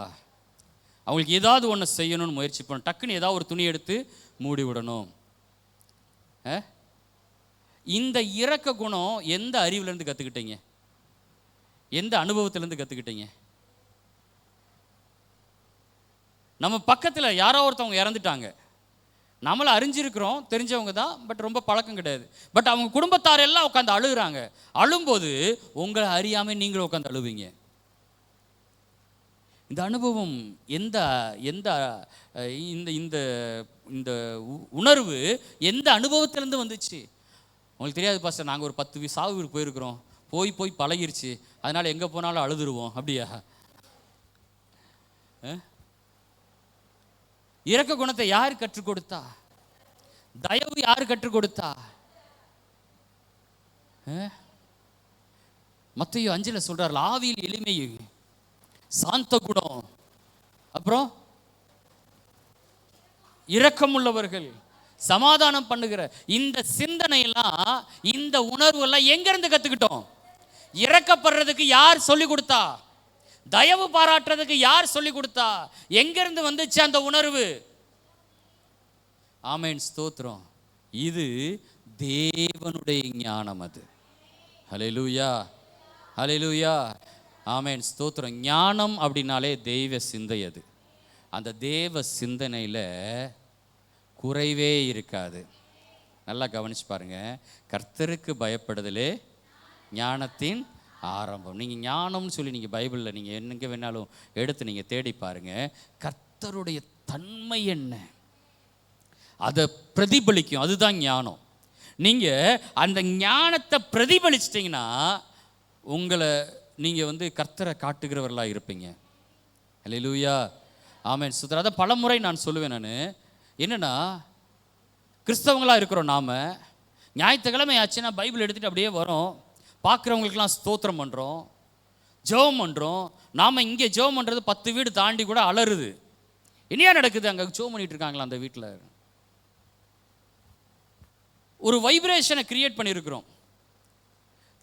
அவங்களுக்கு ஏதாவது ஒன்று செய்யணும்னு முயற்சி பண்ணணும். டக்குன்னு ஏதாவது ஒரு துணி எடுத்து மூடி விடணும். இந்த இரக்க குணம் எந்த அறிவுலேருந்து கற்றுக்கிட்டீங்க? எந்த அனுபவத்திலேருந்து கற்றுக்கிட்டீங்க? நம்ம பக்கத்தில் யாரோ ஒருத்தவங்க இறந்துட்டாங்க, நம்மளை அறிஞ்சிருக்கிறோம், தெரிஞ்சவங்க தான், பட் ரொம்ப பழக்கம் கிடையாது. பட் அவங்க குடும்பத்தார் எல்லாம் உட்காந்து அழுகுறாங்க. அழும்போது உங்களை அறியாமல் நீங்களும் உட்காந்து அழுவீங்க. இந்த அனுபவம் எந்த இந்த இந்த இந்த உணர்வு எந்த அனுபவத்திலேருந்து வந்துச்சு? உங்களுக்கு தெரியாது பாஸ்டர், நாங்கள் ஒரு 10 சாவு வீடு போயிருக்கிறோம், போய் பழகிருச்சு, அதனால் எங்கே போனாலும் அழுதுருவோம். அப்படியா? இரக்க குணத்தை யார் கற்றுக் கொடுத்தா? தயவு யார் கற்றுக் கொடுத்தா? மத்தேயு 5 சொல்றார், ஆவியில் எளிமை, சாந்த குணம், அப்புறம் இரக்கம் உள்ளவர்கள், சமாதானம் பண்ணுகிற இந்த சிந்தனையெல்லாம், இந்த உணர்வு எல்லாம் எங்கிருந்து கத்துக்கிட்டோம்? இரக்கப்படுறதுக்கு யார் சொல்லி கொடுத்தா? தயவு பாராட்டுறதுக்கு யார் சொல்லி கொடுத்தா? எங்கிருந்து வந்துச்சு அந்த உணர்வு? ஆமென், ஸ்தோத்திரம். இது தேவனுடைய ஞானம். அது ஹல்லேலூயா, ஹல்லேலூயா, ஆமென், ஸ்தோத்திரம். ஞானம் அப்படின்னாலே தெய்வ சிந்தை. அது அந்த தேவ சிந்தனையில் குறைவே இருக்காது. நல்லா கவனிச்சு பாருங்க. கர்த்தருக்கு பயப்படுதலே ஞானத்தின் ஆரம்பம். நீங்கள் ஞானம்னு சொல்லி நீங்கள் பைபிளில் நீங்கள் எங்கே வேணாலும் எடுத்து நீங்கள் தேடி பாருங்கள். கர்த்தருடைய தன்மை என்ன, அதை பிரதிபலிக்கும். அதுதான் ஞானம். நீங்கள் அந்த ஞானத்தை பிரதிபலிச்சிட்டிங்கன்னா உங்களை நீங்கள் கர்த்தரை காட்டுகிறவர்களாக இருப்பீங்க. அல்லேலூயா, ஆமென். சுதர். அதை பலமுறை நான் சொல்லுவேன். நான் என்னென்னா, கிறிஸ்தவங்களாக இருக்கிறோம் நாம். ஞாயிற்றுக்கிழமை ஆச்சுன்னா பைபிள் எடுத்துகிட்டு அப்படியே வரோம், பார்க்குறவங்களுக்கெல்லாம் ஸ்தோத்திரம் பண்ணுறோம், ஜெபம் பண்ணுறோம். நாம் இங்கே ஜெபம் பண்ணுறது 10 வீடு தாண்டி கூட அலறுது. இனியா நடக்குது, அங்கே ஜெபம் பண்ணிகிட்டு இருக்காங்களா அந்த வீட்டில். ஒரு வைப்ரேஷனை கிரியேட் பண்ணியிருக்கிறோம்.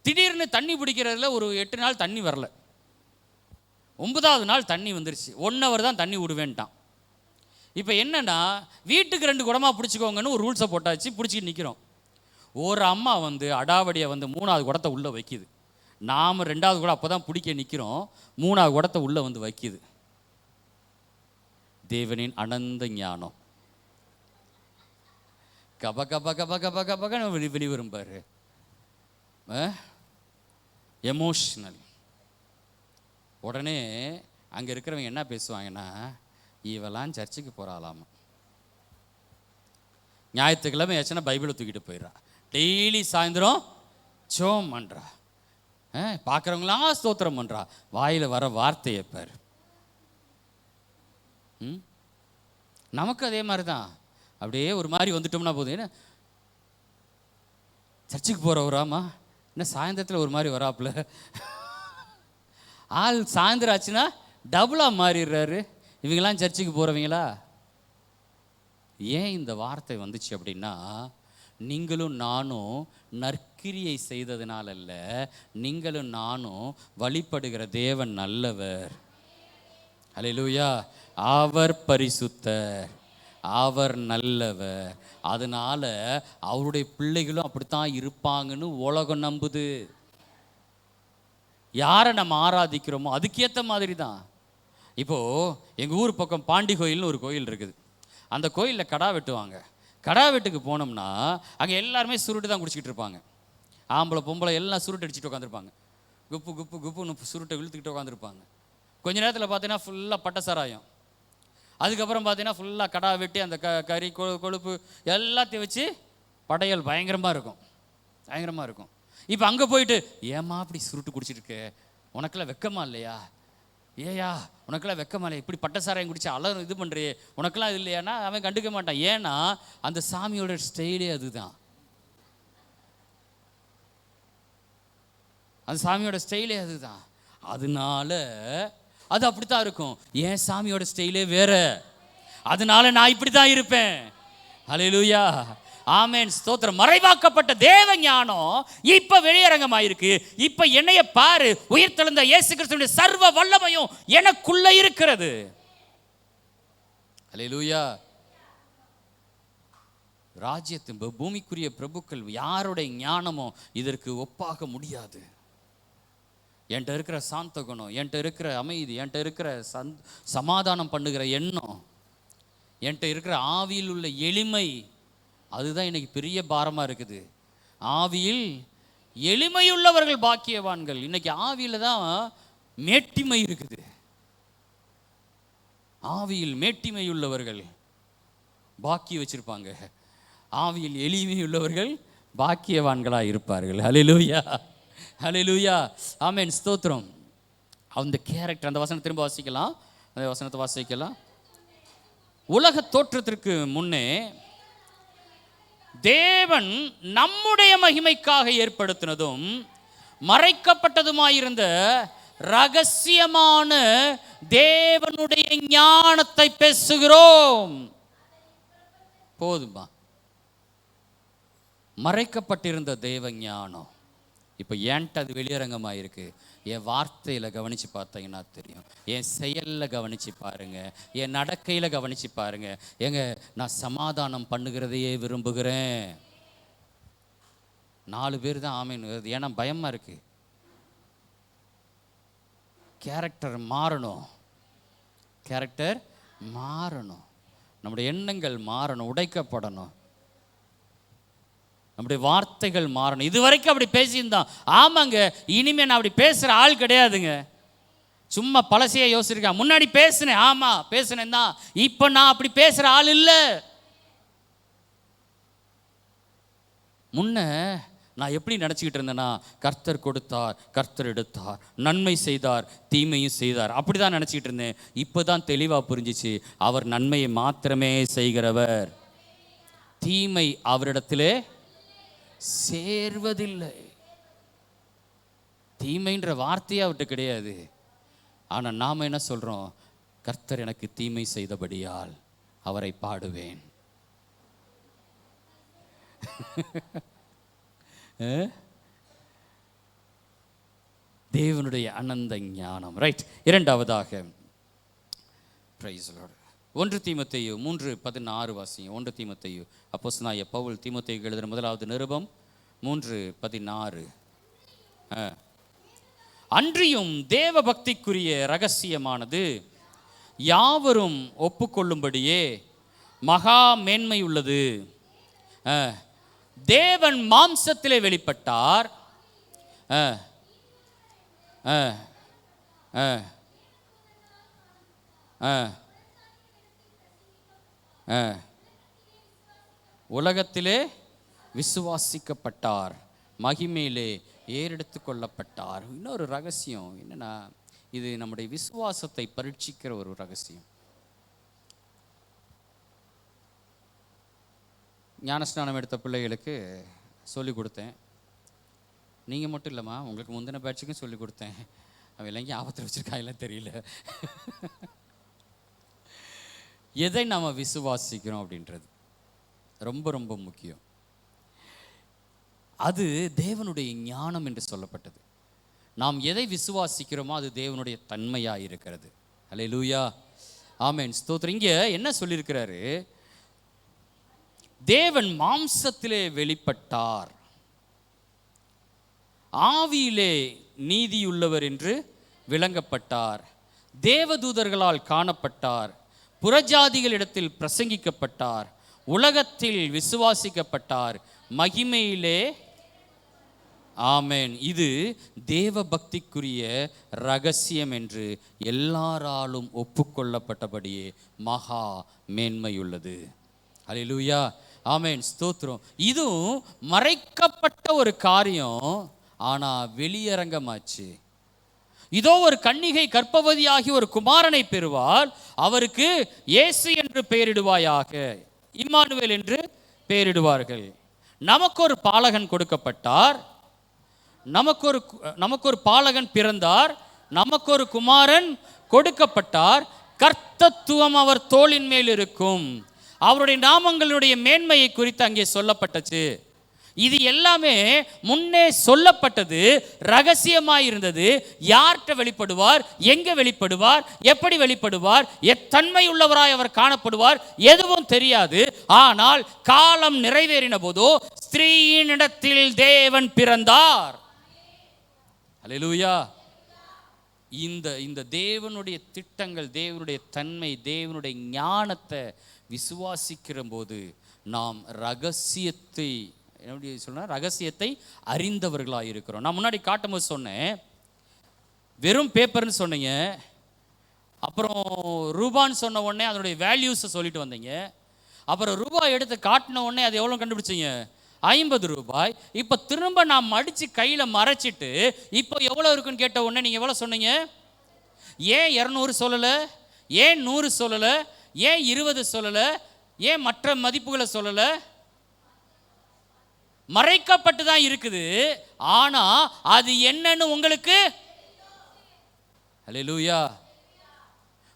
திடீர்னு தண்ணி பிடிக்கிறதுல ஒரு 8 நாள் தண்ணி வரல, 9வது நாள் தண்ணி வந்துருச்சு. 1 hour தான் தண்ணி விடுவேன்ட்டான். இப்போ என்னென்னா, வீட்டுக்கு 2 குடமாக பிடிச்சிக்கோங்கன்னு ஒரு ரூல்ஸை போட்டாச்சு. பிடிச்சிக்கிட்டு நிற்கிறோம். ஒரு அம்மா அடாவடியை 3வது குடத்தை உள்ளே வைக்கிது. நாம் 2வது குடம் அப்போ தான் பிடிக்க நிற்கிறோம், 3வது குடத்தை உள்ளே வைக்கிது. தேவனின் அனந்த ஞானம் கப கப கப கப கபகன்னு வெளிவரும் பாரு. எமோஷ்னல். உடனே அங்கே இருக்கிறவங்க என்ன பேசுவாங்கன்னா, இவெல்லாம் சர்ச்சுக்கு போகிறாளாமா, ஞாயிற்றுக்கிழமை ஆச்சுன்னா பைபிளை தூக்கிட்டு போயிடுறா, டெய்லி சாயந்தரம் ஜெபம் பண்ணுறா, பார்க்குறவங்களாம் ஸ்தோத்திரம் பண்ணுறா, வாயில் வர வார்த்தையை பாரு. நமக்கு அதே மாதிரி தான். அப்படியே ஒரு மாதிரி வந்துட்டோம்னா போதும், என்ன சர்ச்சுக்கு போகிறவராமா, என்ன சாயந்தரத்தில் ஒரு மாதிரி வராப்புல, ஆள் சாயந்தரம் ஆச்சுன்னா டபுளாக மாறிடுறாரு. இவங்கெல்லாம் சர்ச்சுக்கு போகிறவங்களா? ஏன் இந்த வார்த்தை வந்துச்சு அப்படின்னா, நீங்களும் நானும் நற்கிரியை செய்ததுனால அல்ல, நீங்களும் நானும் வழிபடுகிற தேவன் நல்லவர். அல்லேலூயா. அவர் பரிசுத்தர், அவர் நல்லவர். அதனால அவருடைய பிள்ளைகளும் அப்படித்தான் இருப்பாங்கன்னு உலகம் நம்புது. யாரை நம்ம ஆராதிக்கிறோமோ அதுக்கேற்ற மாதிரி தான். இப்போது எங்கள் ஊர் பக்கம் பாண்டி கோயில்னு ஒரு கோயில் இருக்குது. அந்த கோயிலில் கடா வெட்டுவாங்க. கடா வெட்டுக்கு போனோம்னா அங்கே எல்லாருமே சுருட்டு தான் குடிச்சிக்கிட்டு இருப்பாங்க. ஆம்பளை பொம்பளை எல்லாம் சுருட்டு அடிச்சுட்டு உட்காந்துருப்பாங்க. குப்பு குப்பு குப்புன்னு சுருட்டை இழுத்துக்கிட்டு உட்காந்துருப்பாங்க. கொஞ்ச நேரத்தில் பார்த்தீங்கன்னா ஃபுல்லாக பட்டை சாராயம். அதுக்கப்புறம் பார்த்தீங்கன்னா ஃபுல்லாக கடா வெட்டி அந்த கறி கொழுப்பு எல்லாத்தையும் வச்சு படையல் பயங்கரமாக இருக்கும், பயங்கரமாக இருக்கும். இப்போ அங்கே போயிட்டு, ஏம்மா அப்படி சுருட்டு குடிச்சிட்டு இருக்க, உனக்கெல்லாம் வெக்கமா இல்லையா, ஏயா உனக்கெல்லாம் வெக்கமா இல்லையா, இப்படி பட்டை சாராயம் குடிச்சு அலரும் இது பண்ணுறியே, உனக்கெல்லாம் இது இல்லையானா அவன் கண்டுக்க மாட்டான். ஏன்னா அந்த சாமியோட ஸ்டைலே அதுதான், அந்த சாமியோட ஸ்டைலே அதுதான். அதனால அது அப்படித்தான் இருக்கும். ஏன் சாமியோட ஸ்டைலே வேற, அதனால நான் இப்படி தான் இருப்பேன். ஹல்லேலூயா, ஆமென், ஸ்தோத்திரம். மறைவாக்கப்பட்ட தேவ ஞானம் இப்ப வெளியரங்கமாயிருக்கு. இப்ப என்னைய பாரு, உயிர்த்தெழுந்த இயேசு கிறிஸ்துவின் சர்வ வல்லமையும் எனக்குள்ள இருக்கிறது. ஹல்லேலூயா. ராஜ்யத்தின் பூமிக்குரிய பிரபுக்கள் யாருடைய ஞானமோ இதற்கு ஒப்பாக முடியாது. என்கிட்ட இருக்கிற சாந்த குணம், என்கிட்ட இருக்கிற அமைதி, என்கிட்ட இருக்கிற சமாதானம் பண்ணுகிற எண்ணம், என்கிட்ட இருக்கிற ஆவியில் உள்ள எளிமை, அதுதான் இன்னைக்கு பெரிய பாரமாக இருக்குது. ஆவியில் எளிமையுள்ளவர்கள் பாக்கியவான்கள். இன்னைக்கு ஆவியில் தான் மேட்டிமை இருக்குது. ஆவியில் மேட்டிமை உள்ளவர்கள் பாக்கி வச்சிருப்பாங்க, ஆவியில் எளிமை உள்ளவர்கள் பாக்கியவான்களாக இருப்பார்கள். ஹல்லேலூயா, ஹல்லேலூயா, ஆமென், ஸ்தோத்திரம். அந்த கேரக்டர், அந்த வசனம் திரும்ப வாசிக்கலாம், அந்த வசனத்தை வாசிக்கலாம். உலக தோற்றத்திற்கு முன்னே தேவன் நம்முடைய மகிமைக்காக ஏற்படுத்தினதும் மறைக்கப்பட்டதுமாயிருந்த ரகசியமான தேவனுடைய ஞானத்தை பேசுகிறோம். போதுமா? மறைக்கப்பட்டிருந்த தேவ ஞானம் இப்போ ஏன்ட்டு அது வெளியரங்கமாக இருக்குது. என் வார்த்தையில் கவனித்து பார்த்தீங்கன்னா தெரியும், என் செயலில் கவனித்து பாருங்கள், என் நடக்கையில் கவனித்து பாருங்கள். ஏங்க, நான் சமாதானம் பண்ணுகிறதையே விரும்புகிறேன். 4 பேர் தான் ஆமீன். ஏன்னா பயமாக இருக்குது. கேரக்டர் மாறணும், கேரக்டர் மாறணும், நம்முடைய எண்ணங்கள் மாறணும், உடைக்கப்படணும், நம்முடைய வார்த்தைகள் மாறணும். இது வரைக்கும் அப்படி பேசியிருந்தான். ஆமாங்க, இனிமே நான் அப்படி பேசுகிற ஆள் கிடையாதுங்க. சும்மா பழசையே யோசிச்சிருக்கேன். முன்னாடி பேசினேன், ஆமாம் பேசினேன் தான். இப்போ நான் அப்படி பேசுகிற ஆள் இல்லை. முன்ன நான் எப்படி நினச்சிக்கிட்டு இருந்தேன்னா, கர்த்தர் கொடுத்தார், கர்த்தர் எடுத்தார், நன்மை செய்தார், தீமையும் செய்தார், அப்படி தான் நினச்சிக்கிட்டு இருந்தேன். இப்போ தான் தெளிவாக புரிஞ்சிச்சு, அவர் நன்மையை மாத்திரமே செய்கிறவர், தீமை அவரிடத்திலே சேர்வதில்லை. தீமைன்ற வார்த்தையே அவர்கிட்ட கிடையாது. ஆனால் நாம் என்ன சொல்கிறோம்? கர்த்தர் எனக்கு தீமை செய்தபடியால் அவரை பாடுவேன். தேவனுடைய அனந்த ஞானம். ரைட். இரண்டாவதாக, பிரைஸ் தி லார்ட், 1 தீமோத்தேயு 3:16 வாசியும். 1 தீமோத்தேயு அப்போஸ்தலனாகிய பவுல் தீமோத்தேயுக்கு எழுதின முதலாவது நிருபம் 3:16. அன்றியும் தேவ பக்திக்குரிய ரகசியமானது யாவரும் ஒப்புக்கொள்ளும்படியே மகா மேன்மை உள்ளது. தேவன் மாம்சத்திலே வெளிப்பட்டார். உலகத்திலே விசுவாசிக்கப்பட்டார், மகிமையிலே ஏறெடுத்து கொள்ளப்பட்டார். இன்னொரு ரகசியம் என்னன்னா, இது நம்முடைய விசுவாசத்தை பரீட்சிக்கிற ஒரு ரகசியம். ஞானஸ்நானம் எடுத்த பிள்ளைகளுக்கு சொல்லிக் கொடுத்தேன். நீங்கள் மட்டும் இல்லைம்மா, உங்களுக்கு முந்தின பேட்சுக்கும் சொல்லிக் கொடுத்தேன். அவன் எல்லாம் ஆபத்தில் வச்சுருக்காங்கலாம் தெரியல. எதை நாம் விசுவாசிக்கிறோம் அப்படின்றது ரொம்ப ரொம்ப முக்கியம். அது தேவனுடைய ஞானம் என்று சொல்லப்பட்டது. நாம் எதை விசுவாசிக்கிறோமோ அது தேவனுடைய தன்மையாக இருக்கிறது. அல்லேலூயா, ஆமென், ஸ்தோத்திரம். இங்கே என்ன சொல்லியிருக்கிறாரு? தேவன் மாம்சத்திலே வெளிப்பட்டார், ஆவியிலே நீதியுள்ளவர் என்று விளங்கப்பட்டார், தேவதூதர்களால் காணப்பட்டார், புறஜாதிகளிடத்தில் பிரசங்கிக்கப்பட்டார், உலகத்தில் விசுவாசிக்கப்பட்டார், மகிமையிலே. ஆமென். இது தேவ பக்திக்குரிய ரகசியம் என்று எல்லாராலும் ஒப்புக்கொள்ளப்பட்டபடியே மகா மேன்மையுள்ளது. அல்லேலூயா, ஆமென், ஸ்தோத்திரம். இதுவும் மறைக்கப்பட்ட ஒரு காரியம், ஆனால் வெளியரங்கமாச்சு. இதோ ஒரு கன்னிகை கர்ப்பவதியாகி ஒரு குமாரனை பெறுவாள், அவருக்கு இயேசு என்று பெயரிடுவாயாக, இம்மானுவேல் என்று பெயரிடுவார்கள். நமக்கு ஒரு பாலகன் கொடுக்கப்பட்டார், நமக்கு ஒரு பாலகன் பிறந்தார், நமக்கு ஒரு குமாரன் கொடுக்கப்பட்டார், கர்த்தத்துவம் அவர் தோளின் மேல் இருக்கும். அவருடைய நாமங்களுடைய மேன்மையை குறித்து அங்கே சொல்லப்பட்டது. இது எல்லாமே முன்னே சொல்லப்பட்டது, ரகசியமாய் இருந்தது. யார்கிட்ட வெளிப்படுவார், எங்கே வெளிப்படுவார், எப்படி வெளிப்படுவார், எத்தன்மை உள்ளவராய் அவர் காணப்படுவார், எதுவும் தெரியாது. ஆனால் காலம் நிறைவேறின போதோ ஸ்திரீயினிடத்தில் தேவன் பிறந்தார். அல்லேலூயா. இந்த தேவனுடைய திட்டங்கள், தேவனுடைய தன்மை, தேவனுடைய ஞானத்தை விசுவாசிக்கிற போது நாம் ரகசியத்தை, எப்படி சொல்றேன், ரகசியத்தை அறிந்தவர்களாக இருக்கிறோம். நான் முன்னாடி காட்டும்போது சொன்னேன், வெறும் பேப்பர்னு சொன்னீங்க, அப்புறம் ரூபான்னு சொன்ன உடனே அதனுடைய வேல்யூஸை சொல்லிட்டு வந்தீங்க, அப்புறம் ரூபாய் எடுத்து காட்டின உடனே அது எவ்வளோ கண்டுபிடிச்சிங்க? 50 ரூபாய். இப்போ திரும்ப நான் மடித்து கையில் மறைச்சிட்டு இப்போ எவ்வளோ இருக்குன்னு கேட்ட உடனே நீங்கள் எவ்வளோ சொன்னீங்க? ஏன் 200 சொல்லலை, ஏன் 100 சொல்லலை, ஏன் 20 சொல்லலை, ஏன் மற்ற மதிப்புகளை சொல்லலை? மறைக்கப்பட்டு தான் இருக்குது, ஆனா அது என்னன்னு உங்களுக்கு, அல்லேலூயா,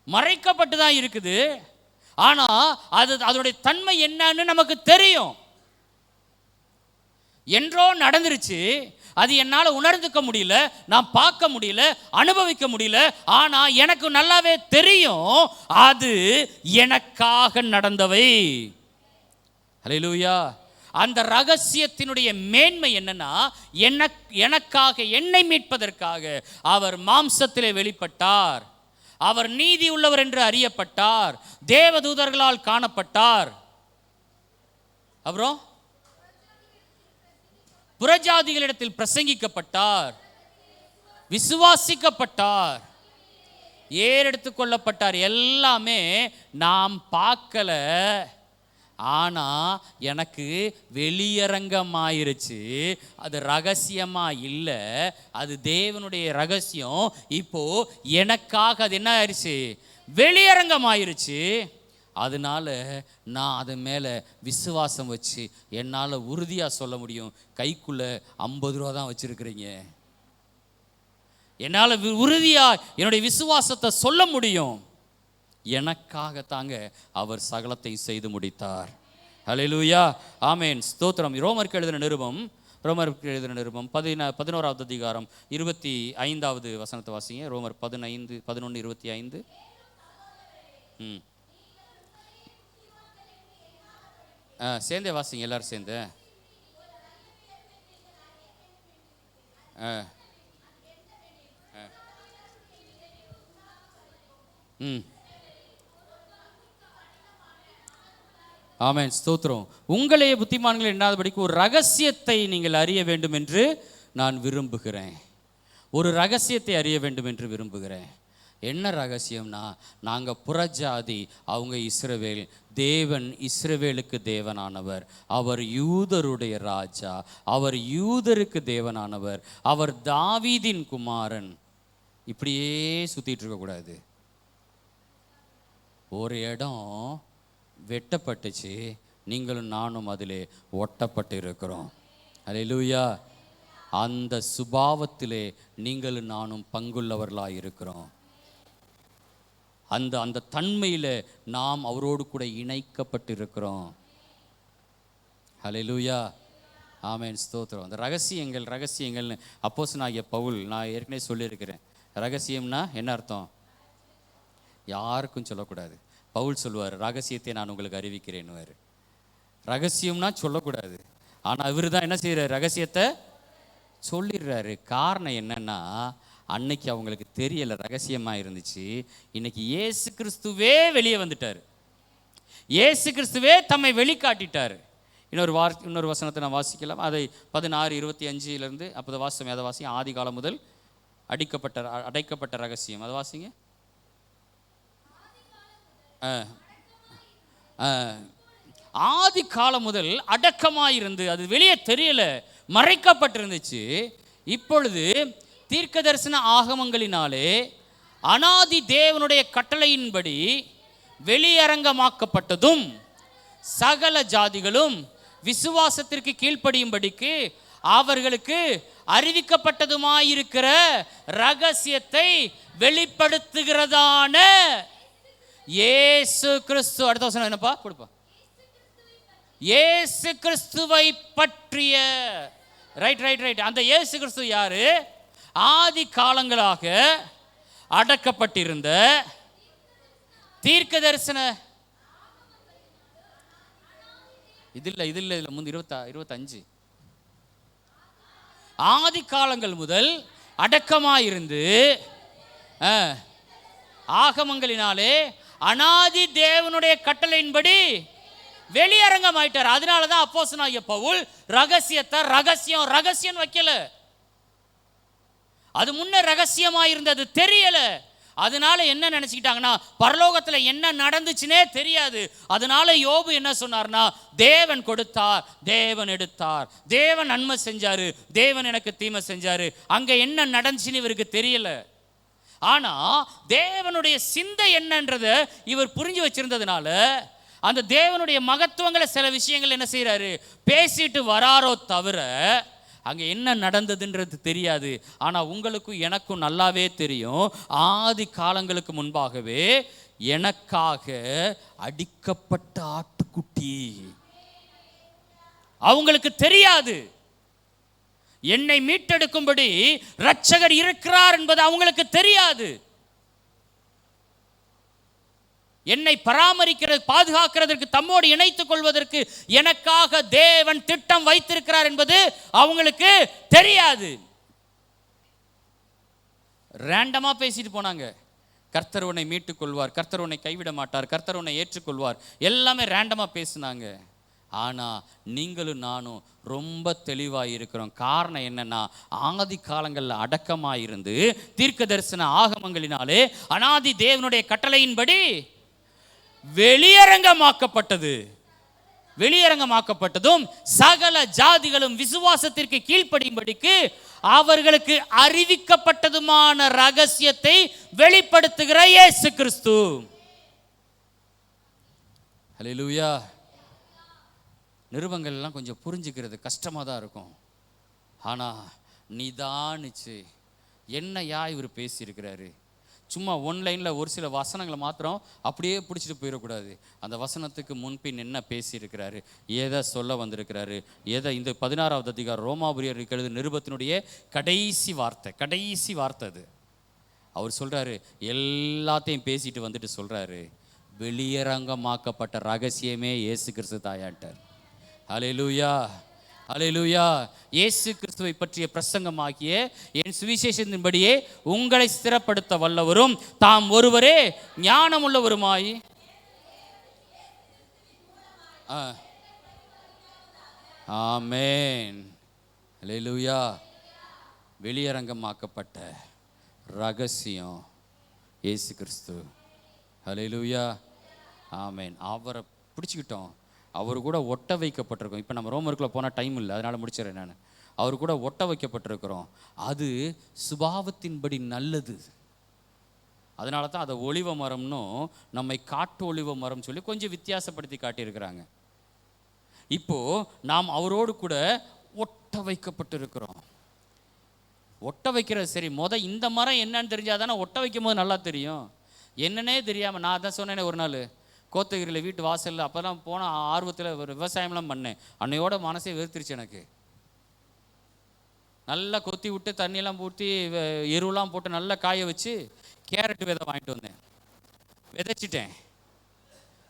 மறைக்கப்பட்டு தான் இருக்குது, ஆனா அதோடைய தன்மை என்னன்னு நமக்கு தெரியும். என்றோ நடந்துருச்சு, அது என்னால் உணர்ந்துக்க முடியல, நான் பார்க்க முடியல, அனுபவிக்க முடியல, ஆனா எனக்கு நல்லாவே தெரியும் அது எனக்காக நடந்தவை. அல்லேலூயா. அந்த ரகசியத்தினுடைய மேன்மை என்னன்னா, எனக்காக, என்னை மீட்பதற்காக அவர் மாம்சத்திலே வெளிப்பட்டார், அவர் நீதி உள்ளவர் என்று அறியப்பட்டார், தேவதூதர்களால் காணப்பட்டார், அப்புறம் புறஜாதிகளிடத்தில் பிரசங்கிக்கப்பட்டார், விசுவாசிக்கப்பட்டார், ஏறெடுத்து கொள்ளப்பட்டார். எல்லாமே நாம் பார்க்கல, ஆனா எனக்கு வெளியரங்கமாயிருச்சு. அது ரகசியமா இல்லை, அது தேவனுடைய ரகசியம். இப்போ எனக்காக அது என்ன ஆயிடுச்சு, வெளியரங்கமாயிருச்சு. அதனால நான் அது மேலே விசுவாசம் வச்சு என்னால் உறுதியாக சொல்ல முடியும், கைக்குள்ள 50 ரூபா தான் வச்சிருக்கிறீங்க. என்னால் உறுதியாக என்னுடைய விசுவாசத்தை சொல்ல முடியும். எனக்காக தாங்க அவர் சகலத்தை செய்து முடித்தார். ஹல்லேலூயா, ஆமென், ஸ்தோத்திரம். ரோமருக்கு எழுதின நிருபம் 11வது அதிகாரம் 25வது வசனத்தை வாசிங்க. ரோமர் 11:25. சேர்ந்தே வாசிங்க, எல்லாரும் சேர்ந்து. ஆமென், ஸ்தோத்திரம். உங்களே புத்திமான்கள் எண்ணாதபடிக்கு ஒரு ரகசியத்தை நீங்கள் அறிய வேண்டும் என்று நான் விரும்புகிறேன். ஒரு ரகசியத்தை அறிய வேண்டும் என்று விரும்புகிறேன். என்ன ரகசியம்னா, நாங்கள் புறஜாதி, அவங்க இஸ்ரவேல். தேவன் இஸ்ரவேலுக்கு தேவனானவர், அவர் யூதருடைய ராஜா, அவர் யூதருக்கு தேவனானவர், அவர் தாவீதின் குமாரன். இப்படியே சுற்றிட்டு இருக்கக்கூடாது. ஒரு இடம் வெட்டப்பட்டுச்சு, நீங்களும் நானும் அதிலே ஒட்டப்பட்டு இருக்கிறோம். அல்லேலூயா. அந்த சுபாவத்திலே நீங்களும் நானும் பங்குள்ளவர்களாக இருக்கிறோம். அந்த அந்த தன்மையில் நாம் அவரோடு கூட இணைக்கப்பட்டு இருக்கிறோம். அல்லேலூயா, ஆமென், ஸ்தோத்திரம். அந்த ரகசியங்கள்னு அப்போஸ்தலனாகிய பவுல், நான் ஏற்கனவே சொல்லியிருக்கிறேன், ரகசியம்னா என்ன அர்த்தம்? யாருக்கும் சொல்லக்கூடாது. பவுல் சொல்லுவார், ரகசியத்தை நான் உங்களுக்கு அறிவிக்கிறேன்னுவார். ரகசியம்னா சொல்லக்கூடாது, ஆனால் இவர் தான் என்ன செய்கிறார், ரகசியத்தை சொல்லிடுறாரு. காரணம் என்னன்னா, அன்னைக்கு அவங்களுக்கு தெரியலை, ரகசியமாக இருந்துச்சு. இன்னைக்கு இயேசு கிறிஸ்துவே வெளியே வந்துட்டார், இயேசு கிறிஸ்துவே தம்மை வெளிக்காட்டிட்டார். இன்னொரு வசனத்தை நான் வாசிக்கலாம். அதை 16:25 அப்போ வாசம் அதை வாசிங்க. ஆதி காலம் முதல் அடைக்கப்பட்ட ரகசியம், அதை வாசிங்க. ஆதி காலம் முதல் அடக்கமாயிருந்து அது வெளியே தெரியல, மறைக்கப்பட்டிருந்துச்சு. இப்பொழுது தீர்க்க தரிசன ஆகமங்களினாலே அனாதி தேவனுடைய கட்டளையின்படி வெளியரங்கமாக்கப்பட்டதும் சகல ஜாதிகளும் விசுவாசத்திற்கு கீழ்ப்படியும்படிக்கு அவர்களுக்கு அறிவிக்கப்பட்டதுமாயிருக்கிற ரகசியத்தை வெளிப்படுத்துகிறதான இயேசு கிறிஸ்து. அடுத்த வசனம் என்னப்பா கொடுப்பா? இயேசு கிறிஸ்துவை பற்றிய. ரைட். அந்த இயேசு கிறிஸ்து யாரு? ஆதி காலங்களாக அடக்கப்பட்டிருந்த தீர்க்க தரிசன இதில் முந்தி 25 ஆதி காலங்கள் முதல் அடக்கமாயிருந்து ஆகமங்களினாலே அனாதி தேவனுடைய கட்டளையின்படி வெளியரங்கம் ஆயிட்டார். அதனாலதான் அப்போஸ்தலனாகிய பவுல் ரகசியம் வைக்கல. அது முன்ன ரகசியமா இருந்தது, தெரியல. அதனால என்ன நினைச்சுக்கிட்டாங்கன்னா, பரலோகத்துல என்ன நடந்துச்சுன்னே தெரியாது. அதனால யோபு என்ன சொன்னார்னா, தேவன் கொடுத்தார், தேவன் எடுத்தார், தேவன் நன்மை செஞ்சாரு, தேவன் எனக்கு தீமை செஞ்சாரு, அங்க என்ன நடந்துச்சுன்னு இவருக்கு தெரியல. ஆனா தேவனுடைய சிந்தை என்னன்றத இவர் புரிஞ்சு வச்சிருந்ததுனால அந்த தேவனுடைய மகத்துவங்களை சில விஷயங்கள் என்ன செய்யறாரு, பேசிட்டு வராரோ தவிர அங்க என்ன நடந்ததுன்றது தெரியாது. ஆனா உங்களுக்கும் எனக்கும் நல்லாவே தெரியும், ஆதி காலங்களுக்கு முன்பாகவே எனக்காக அடிக்கப்பட்ட ஆட்டுக்குட்டி. அவங்களுக்கு தெரியாது என்னை மீட்டெடுக்கும்படி இரட்சகர் இருக்கிறார் என்பது அவங்களுக்கு தெரியாது. என்னை பராமரிக்கிறது, பாதுகாக்கிறதற்கு, தம்மோடு இணைத்துக் கொள்வதற்கு எனக்காக தேவன் திட்டம் வைத்திருக்கிறார் என்பது அவங்களுக்கு தெரியாது. ரேண்டமா பேசிட்டு போனாங்க. கர்த்தர் உன்னை மீட்டுக் கொள்வார், கர்த்தர் உன்னை கைவிட மாட்டார், கர்த்தர் உன்னை ஏற்றுக்கொள்வார், எல்லாமே ரேண்டமா பேசினாங்க. ஆனா நீங்களும் நானும் ரொம்ப தெளிவாக இருக்கிறோம். காரணம் என்னன்னா, ஆதி காலங்களில் அடக்கமாயிருந்து தீர்க்க தரிசன ஆகமங்களினாலே அனாதி தேவனுடைய கட்டளையின்படி வெளியரங்கமாக்கப்பட்டது. வெளியரங்கமாக்கப்பட்டதும் சகல ஜாதிகளும் விசுவாசத்திற்கு கீழ்ப்படியும்படிக்கு அவர்களுக்கு அறிவிக்கப்பட்டதுமான ரகசியத்தை வெளிப்படுத்துகிற இயேசு கிறிஸ்து. ஹல்லேலூயா. நிருபங்கள் எல்லாம் கொஞ்சம் புரிஞ்சுக்கிறது கஷ்டமாக தான் இருக்கும். ஆனால் நிதானிச்சு என்னையா இவர் பேசியிருக்கிறாரு, சும்மா ஒன்லைனில் ஒரு சில வசனங்களை மாத்திரம் அப்படியே பிடிச்சிட்டு போயிடக்கூடாது. அந்த வசனத்துக்கு முன்பின் என்ன பேசியிருக்கிறாரு, எதை சொல்ல வந்திருக்கிறாரு, எதை இந்த 16வது அதிகாரம் ரோமாபுரியருக்கு எழுது நிருபத்தினுடைய கடைசி வார்த்தை அது. அவர் சொல்கிறாரு, எல்லாத்தையும் பேசிட்டு வந்துட்டு சொல்கிறாரு, வெளியரங்கமாக்கப்பட்ட ரகசியமே இயேசு கிறிஸ்து தாயாட்டார். ஹல்லேலூயா, ஹல்லேலூயா. இயேசு கிறிஸ்துவை பற்றிய பிரசங்கமாகிய என் சுவிசேஷத்தின்படியே உங்களை ஸ்திரப்படுத்த வல்லவரும் தாம் ஒருவரே ஞானமுள்ளவருமாய். ஆமென், ஹல்லேலூயா. வெளியரங்கமாக்கப்பட்ட ரகசியம் இயேசு கிறிஸ்து. ஹல்லேலூயா, ஆமென். அவரை பிடிச்சிக்கிட்டோம், அவர் கூட ஒட்ட வைக்கப்பட்டிருக்கோம். இப்போ நம்ம ரோமருக்குள்ளே போனால் டைம் இல்லை, அதனால் முடிச்சிடறேன் நான். அவர் கூட ஒட்ட வைக்கப்பட்டிருக்கிறோம். அது சுபாவத்தின்படி நல்லது. அதனால தான் அதை ஒலிவ மரம்னும் நம்மை காட்டு ஒலிவ மரம் சொல்லி கொஞ்சம் வித்தியாசப்படுத்தி காட்டியிருக்கிறாங்க. இப்போது நாம் அவரோடு கூட ஒட்ட வைக்கப்பட்டிருக்கிறோம். ஒட்ட வைக்கிறது சரி, இந்த மரம் என்னன்னு தெரிஞ்சால் தானே ஒட்ட வைக்கும் போது நல்லா தெரியும். என்னன்னே தெரியாமல் நான் தான் சொன்னேனே ஒரு நாள் கோத்தகிரியில் வீட்டு வாசலில், அப்போல்லாம் போன ஆர்வத்தில் ஒரு விவசாயம்லாம் பண்ணேன். அன்னையோட மனசே வெறுத்துருச்சு எனக்கு. நல்லா கொத்தி விட்டு தண்ணியெல்லாம் ஊற்றி எருவெல்லாம் போட்டு நல்லா காய வச்சு கேரட் விதை வாங்கிட்டு வந்தேன், விதைச்சிட்டேன்.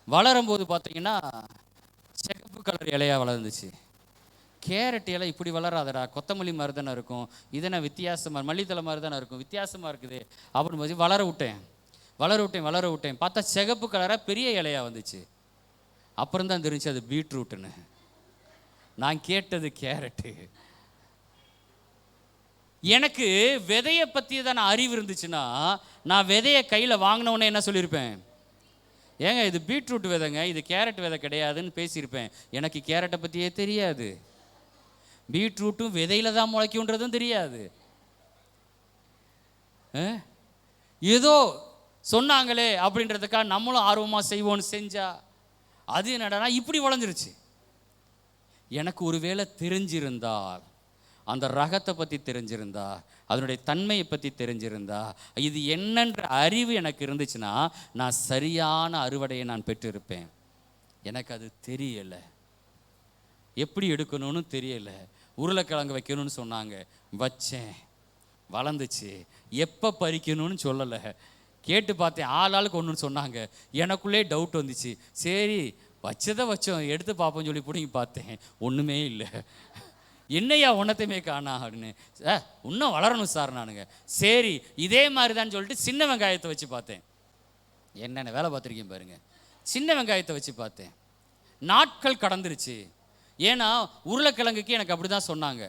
வளரும்போது பார்த்தீங்கன்னா சிகப்பு கலர் இலையாக வளர்ந்துச்சு. கேரட் இலை இப்படி வளராதடா, கொத்தமல்லி மாதிரி தானே இருக்கும், இதனை வித்தியாசமாக மல்லித்தலை மாதிரி தானே இருக்கும், வித்தியாசமாக இருக்குது அப்படின்னு போது வளர விட்டேன். பார்த்தா சிகப்பு கலராக பெரிய இலையாக வந்துச்சு. அப்புறம் தான் தெரிஞ்சு அது பீட்ரூட்டுன்னு. நான் கேட்டது கேரட்டு. எனக்கு விதையை பற்றியதான அறிவு இருந்துச்சுன்னா நான் விதையை கையில் வாங்கினவுடனே என்ன சொல்லியிருப்பேன், ஏங்க இது பீட்ரூட் விதைங்க, இது கேரட் விதை கிடையாதுன்னு பேசியிருப்பேன். எனக்கு கேரட்டை பற்றியே தெரியாது, பீட்ரூட்டும் விதையில தான் முளைக்குன்றதும் தெரியாது. ஏதோ சொன்னாங்களே அப்படின்றதுக்காக நம்மளும் ஆர்வமாக செய்வோன்னு செஞ்சா அது என்னடா இப்படி வளைஞ்சிருச்சு. எனக்கு ஒருவேளை தெரிஞ்சிருந்தால், அந்த ரகத்தை பற்றி தெரிஞ்சிருந்தா, அதனுடைய தன்மையை பற்றி தெரிஞ்சிருந்தா, இது என்னன்ற அறிவு எனக்கு இருந்துச்சுன்னா நான் சரியான அறுவடையை நான் பெற்றிருப்பேன். எனக்கு அது தெரியலை, எப்படி எடுக்கணும்னு தெரியலை. உருளைக்கிழங்கு வைக்கணும்னு சொன்னாங்க, வச்சேன், வளர்ந்துச்சு. எப்போ பறிக்கணும்னு சொல்லலை, கேட்டு பார்த்தேன், ஆளுக்கு ஒன்றுன்னு சொன்னாங்க. எனக்குள்ளே டவுட் வந்துச்சு, சரி வச்சதை வச்சோம், எடுத்து பார்ப்போம்னு சொல்லி பிடிங்கி பார்த்தேன், ஒன்றுமே இல்லை. என்னையா ஒன்றத்தையுமே காணா அப்படின்னு. இன்னும் வளரணும் சார் நானுங்க. சரி இதே மாதிரி தான் சொல்லிட்டு சின்ன வெங்காயத்தை வச்சு பார்த்தேன். என்னென்ன வேலை பார்த்துருக்கேன் பாருங்க. சின்ன வெங்காயத்தை வச்சு பார்த்தேன், நாட்கள் கடந்துருச்சு. ஏன்னா உருளைக்கிழங்குக்கு எனக்கு அப்படி தான் சொன்னாங்க,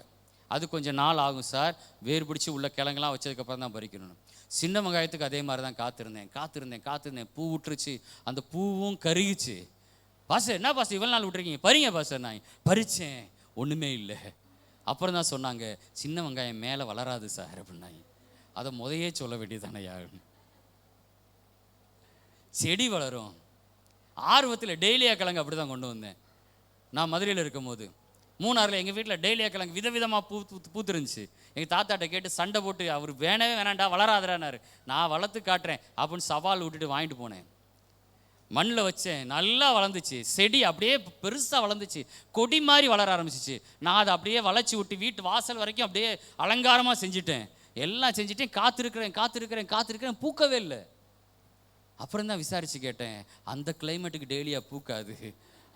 அது கொஞ்சம் நாள் ஆகும் சார், வேறு பிடிச்சி உள்ள கிழங்கெல்லாம் வச்சதுக்கப்புறம் தான் பறிக்கணும். சின்ன வெங்காயத்துக்கு அதே மாதிரி தான் காத்திருந்தேன். பூ விட்டுருச்சு, அந்த பூவும் கருகிச்சு. பாஸ்டர் என்ன பாஸ்டர் இவ்வளோ நாள் விட்டுருக்கீங்க, பறிங்க பாஸ்டர். நான் பறித்தேன், ஒன்றுமே இல்லை. அப்புறம் தான் சொன்னாங்க, சின்ன வெங்காயம் மேலே வளராது சார் அப்படின்னாங்க. அதை முதையே சொல்ல வேண்டியதானே யாரு, செடி வளரும். ஆர்வத்தில் டெய்லியா கிழங்கு அப்படி தான் கொண்டு வந்தேன். நான் மதுரையில் இருக்கும் போது மூணாறில் எங்கள் வீட்டில் டெய்லியா கிழங்கு விதவிதமாக பூத்துருந்துச்சு. எங்கள் தாத்தாட்ட கேட்டு சண்டை போட்டு, அவர் வேணாண்டா வளராதரானாரு. நான் வளர்த்து காட்டுறேன் அப்படின்னு சவால் விட்டுட்டு வாங்கிட்டு போனேன். மண்ணில் வச்சேன், நல்லா வளர்ந்துச்சு. செடி அப்படியே பெருசாக வளர்ந்துச்சு, கொடி மாதிரி வளர ஆரம்பிச்சிச்சு. நான் அதை அப்படியே வளைச்சி விட்டு வீட்டு வாசல் வரைக்கும் அப்படியே அலங்காரமாக செஞ்சுட்டேன். எல்லாம் செஞ்சுட்டேன், காத்திருக்கிறேன், பூக்கவே இல்லை. அப்புறம் தான் விசாரித்து கேட்டேன், அந்த கிளைமேட்டுக்கு டெய்லியாக பூக்காது,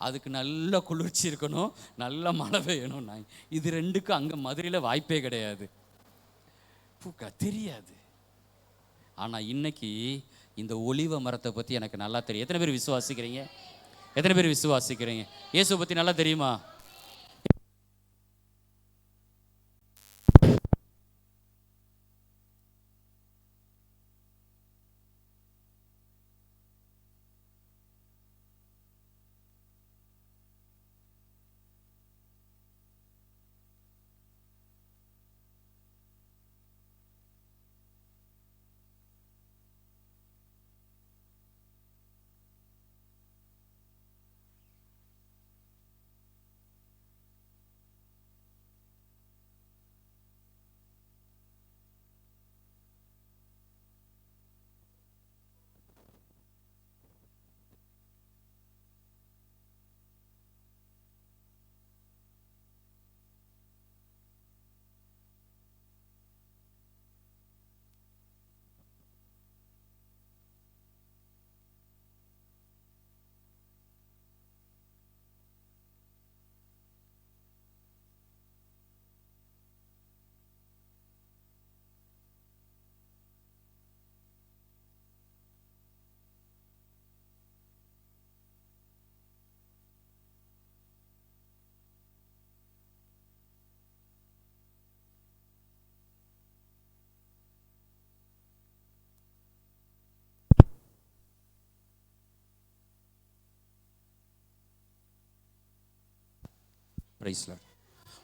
அதுக்கு நல்ல குளிர்ச்சி இருக்கணும், நல்ல மழை பெய்யணும். நான் இது ரெண்டுக்கும் அங்கே மதுரையில் வாய்ப்பே கிடையாது, பூக்கா தெரியாது. ஆனால் இன்னைக்கு இந்த ஒலிவ மரத்தை பற்றி எனக்கு நல்லா தெரியும். எத்தனை பேர் விசுவாசிக்கிறீங்க? இயேசுவை பற்றி நல்லா தெரியுமா?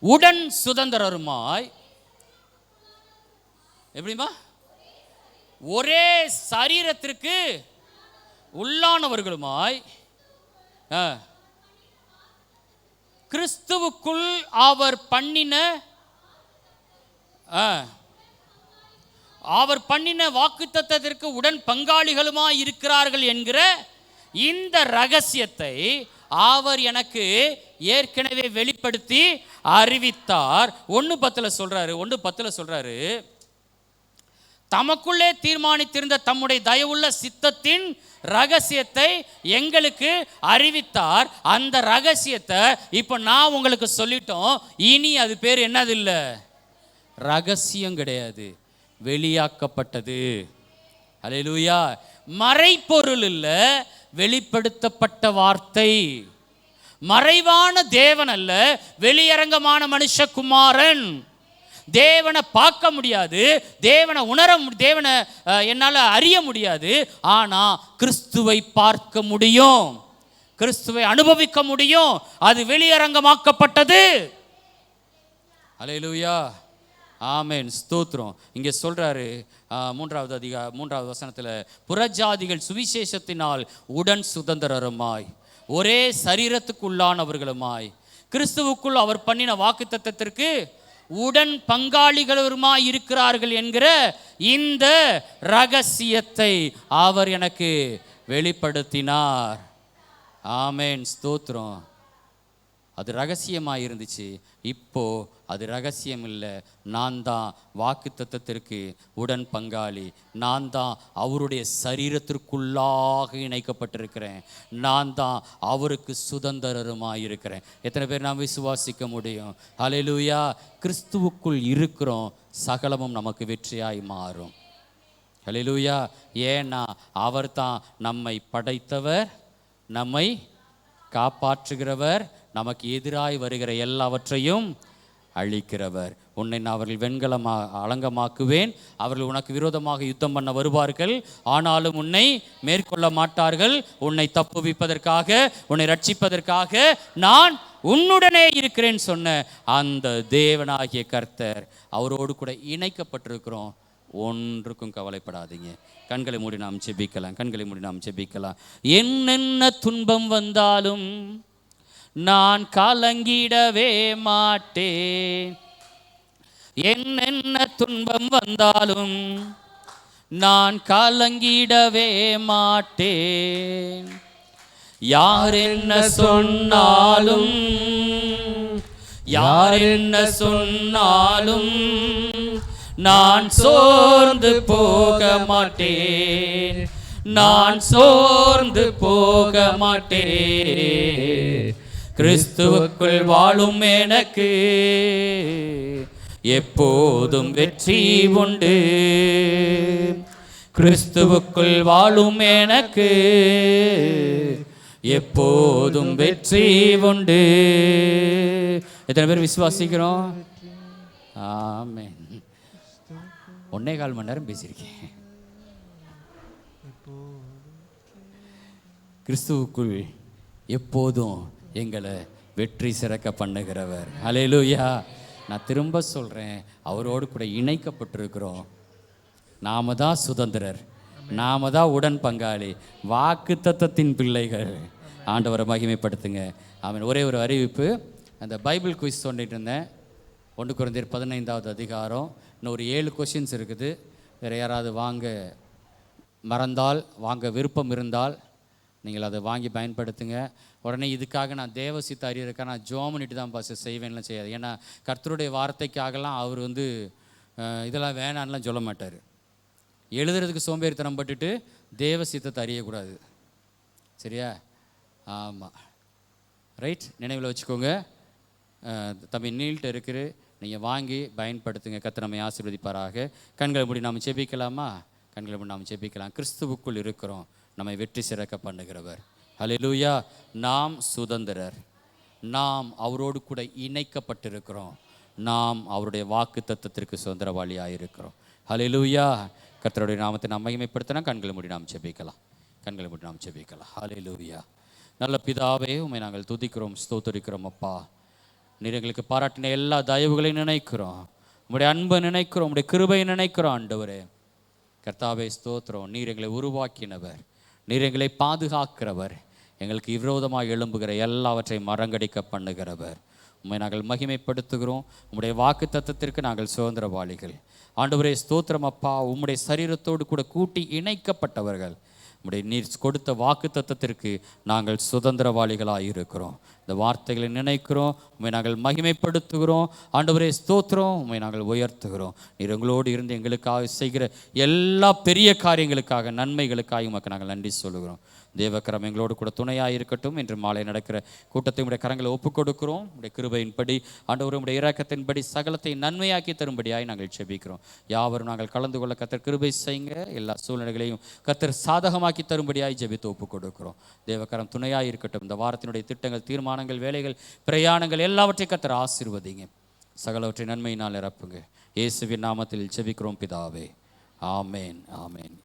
உடன் சுதந்திரருமாய், எப்படிமா, ஒரே சரீரத்திற்கு உள்ளானவர்களுமாய், கிறிஸ்துவுக்குள் அவர் பண்ணின வாக்குத்தத்தத்திற்கு உடன் பங்காளிகளுமாய் இருக்கிறார்கள் என்கிற இந்த ரகசியத்தை அவர் எனக்கு ஏற்கனவே வெளிப்படுத்தி அறிவித்தார். 1:10 சொல்றாரு, தமக்குள்ளே தீர்மானித்திருந்த தம்முடைய தயவுள்ள சித்தத்தின் ரகசியத்தை எங்களுக்கு அறிவித்தார். அந்த ரகசியத்தை இப்போ நான் உங்களுக்கு சொல்லிட்டோம். இனி அது பேர் என்னது இல்லை, ரகசியம் கிடையாது, வெளியாக்கப்பட்டது. அல்லேலூயா. மறைப்பொருள் இல்லை, வெளிப்படுத்தப்பட்ட வார்த்தை. மறைவான தேவன் அல்ல, வெளியரங்கமான மனுஷகுமாரன். தேவனை பார்க்க முடியாது, தேவனை தேவனை என்னால் அறிய முடியாது. ஆனால் கிறிஸ்துவை பார்க்க முடியும், கிறிஸ்துவை அனுபவிக்க முடியும். அது வெளியரங்கமாக்கப்பட்டது. அல்லேலூயா, ஆமென், ஸ்தோத்திரம். இங்கே சொல்றாரு 3வது வசனத்தில், புறஜாதிகள் சுவிசேஷத்தினால் உடன் சுதந்திரருமாய், ஒரே சரீரத்துக்குள்ளானவர்களுமாய், கிறிஸ்துவுக்குள் அவர் பண்ணின வாக்குத்தத்தத்திற்கு உடன் பங்காளிகளுமாய் இருக்கிறார்கள் என்கிற இந்த ரகசியத்தை அவர் எனக்கு வெளிப்படுத்தினார். ஆமென், ஸ்தோத்திரம். அது ரகசியமாக இருந்துச்சு, இப்போ அது ரகசியம் இல்லை. நான் தான் வாக்குத்தத்தத்திற்கு உடன் பங்காளி, நான் தான் அவருடைய சரீரத்திற்குள்ளாக இணைக்கப்பட்டிருக்கிறேன், நான் தான் அவருக்கு சுதந்திரருமாக இருக்கிறேன். எத்தனை பேர் நாம் விசுவாசிக்க முடியும்? ஹல்லேலூயா. கிறிஸ்துவுக்குள் இருக்கிறோம், சகலமும் நமக்கு வெற்றியாய் மாறும். ஹல்லேலூயா. ஏன்னா அவர் தான் நம்மை படைத்தவர், நம்மை காப்பாற்றுகிறவர், நமக்கு எதிராய் வருகிற எல்லாவற்றையும் அழிக்கிறவர். உன்னை நான் அவர்கள் அலங்கமாக்குவேன், அவர்கள் உனக்கு விரோதமாக யுத்தம் பண்ண வருவார்கள், ஆனாலும் உன்னை மேற்கொள்ள மாட்டார்கள். உன்னை தப்புவிப்பதற்காக, உன்னை ரட்சிப்பதற்காக நான் உன்னுடனே இருக்கிறேன் சொன்ன அந்த தேவனாகிய கர்த்தர், அவரோடு கூட இணைக்கப்பட்டிருக்கிறோம். ஒன்றுக்கும் கவலைப்படாதீங்க. கண்களை மூடி நாம் ஜெபிக்கலாம். என்னென்ன துன்பம் வந்தாலும் நான் கலங்கிடவே மாட்டேன். என்னென்ன துன்பம் வந்தாலும் நான் கலங்கிடவே மாட்டேன். யார் என்ன சொன்னாலும், யார் என்ன சொன்னாலும் நான் சோர்ந்து போக மாட்டேன், நான் சோர்ந்து போக மாட்டேன். கிறிஸ்துவுக்குள் வாழும் எனக்கு எப்போதும் வெற்றி உண்டு. கிறிஸ்துவுக்குள் வாழும் எனக்கு எப்போதும் வெற்றி உண்டு. எத்தனை பேர் விசுவாசிக்கிறோம்? ஆமென். 1.25 மணி நேரம் பேசியிருக்கேன். கிறிஸ்துவுக்குள் எப்போதும் எங்களை வெற்றி சிறக்க பண்ணுகிறவர். ஹல்லேலூயா. நான் திரும்ப சொல்கிறேன், அவரோடு கூட இணைக்கப்பட்டிருக்கிறோம். நாம தான் சுதந்திரர், நாம தான் உடன் பங்காளி, வாக்குத்தத்தத்தின் பிள்ளைகள். ஆண்டவரை மகிமைப்படுத்துங்க. அவன் ஒரே ஒரு அறிவிப்பு, அந்த பைபிள் குயிஸ் சொல்லிட்டு இருந்தேன். 1 கொரிந்தியர் 15வது அதிகாரம். இன்னும் ஒரு 7 கொஷின்ஸ் இருக்குது. வேறு யாராவது வாங்க மறந்தால், வாங்க விருப்பம் இருந்தால் நீங்கள் அதை வாங்கி பயன்படுத்துங்க. உடனே இதுக்காக நான் தேவசித்த அறியறதுக்காக நான் ஜோம் பண்ணிட்டு தான் பாஸ் செய்வேன்லாம் செய்யாது. ஏன்னா கர்த்தருடைய வார்த்தைக்காகலாம் அவர் இதெல்லாம் வேணான்லாம் சொல்ல மாட்டார். எழுதுறதுக்கு சோம்பேறித்தனம் பட்டுட்டு தேவ சித்தத்தை அறியக்கூடாது. சரியா? ஆமாம், ரைட். நினைவில் வச்சுக்கோங்க. தம்பி நீல்கிட்ட இருக்கிற நீங்கள் வாங்கி பயன்படுத்துங்க. கர்த்தர் நம்மை ஆசீர்வதிப்பாராக. கண்களை மூடி நாம் ஜெபிக்கலாமா? கண்களை மூடி நாம் ஜெபிக்கலாம். கிறிஸ்துவுக்குள் இருக்கிறோம், நம்மை வெற்றி சிறக்க பண்ணுகிறவர். ஹல்லேலூயா. நாம் சுதந்திரர், நாம் அவரோடு கூட இணைக்கப்பட்டிருக்கிறோம், நாம் அவருடைய வாக்கு தத்தத்திற்கு சுதந்திரவாளியாக இருக்கிறோம். ஹல்லேலூயா. கர்த்தருடைய நாமத்தை நாம் மகிமைப்படுத்தினா கண்களை மூடி நாம் ஜெபிக்கலாம். கண்களை மூடி நாம் ஜெபிக்கலாம். ஹல்லேலூயா. நல்ல பிதாவே, உம்மை நாங்கள் துதிக்கிறோம், ஸ்தோத்திரிக்கிறோம். அப்பா, நீர் எங்களுக்கு பாராட்டின எல்லா தயவுகளையும் நினைக்கிறோம். உம்முடைய அன்பை நினைக்கிறோம், உம்முடைய கிருபையை நினைக்கிறோம். ஆண்டவரே கர்த்தாவே ஸ்தோத்திரம். நீர் எங்களை உருவாக்கினவர், நீர் எங்களை பாதுகாக்கிறவர், எங்களுக்கு விரோதமாக எழும்புகிற எல்லாவற்றையும் மறங்கடிக்க பண்ணுகிறவர். உம்மை நாங்கள் மகிமைப்படுத்துகிறோம். உம்முடைய வாக்கு தத்தத்திற்கு நாங்கள் சுதந்திரவாளிகள். ஆண்டவரே ஸ்தோத்திரம் அப்பா. உம்முடைய சரீரத்தோடு கூட கூட்டி இணைக்கப்பட்டவர்கள். உம்முடைய நீர் கொடுத்த வாக்கு தத்தத்திற்கு நாங்கள் சுதந்திரவாளிகளாக இருக்கிறோம். இந்த வார்த்தைகளை நினைக்கிறோம், உம்மை நாங்கள் மகிமைப்படுத்துகிறோம். ஆண்டவரே ஸ்தோத்திரம். உம்மை நாங்கள் உயர்த்துகிறோம். நீர் எங்களோடு இருந்து எங்களுக்காக செய்கிற எல்லா பெரிய காரியங்களுக்காக, நன்மைகளுக்காக உமக்கு நாங்கள் நன்றி சொல்லுகிறோம். தேவக்கரம் எங்களோடு கூட துணையாக இருக்கட்டும். இன்று மாலை நடக்கிற கூட்டத்தை உடைய கரங்களை ஒப்புக் கொடுக்கிறோம். உடைய கிருபையின்படி ஆண்டவரே உடைய இரக்கத்தின்படி சகலத்தை நன்மையாக்கி தரும்படியாய் நாங்கள் செபிக்கிறோம். யாவரும் நாங்கள் கலந்து கொள்ள கர்த்தர் கிருபை செய்யுங்க. எல்லா சூழ்நிலைகளையும் கர்த்தர் சாதகமாக்கி தரும்படியாய் ஜெபித்து ஒப்புக் கொடுக்கிறோம். தேவக்கரம் துணையாக இருக்கட்டும். இந்த வாரத்தினுடைய திட்டங்கள், தீர்மானங்கள், வேலைகள், பிரயாணங்கள் எல்லாவற்றையும் கர்த்தர் ஆசீர்வதிங்க. சகலவற்றை நன்மையினால் நிரப்புங்க. இயேசுவின் நாமத்தில் ஜெபிக்கிறோம் பிதாவே. ஆமேன், ஆமேன்.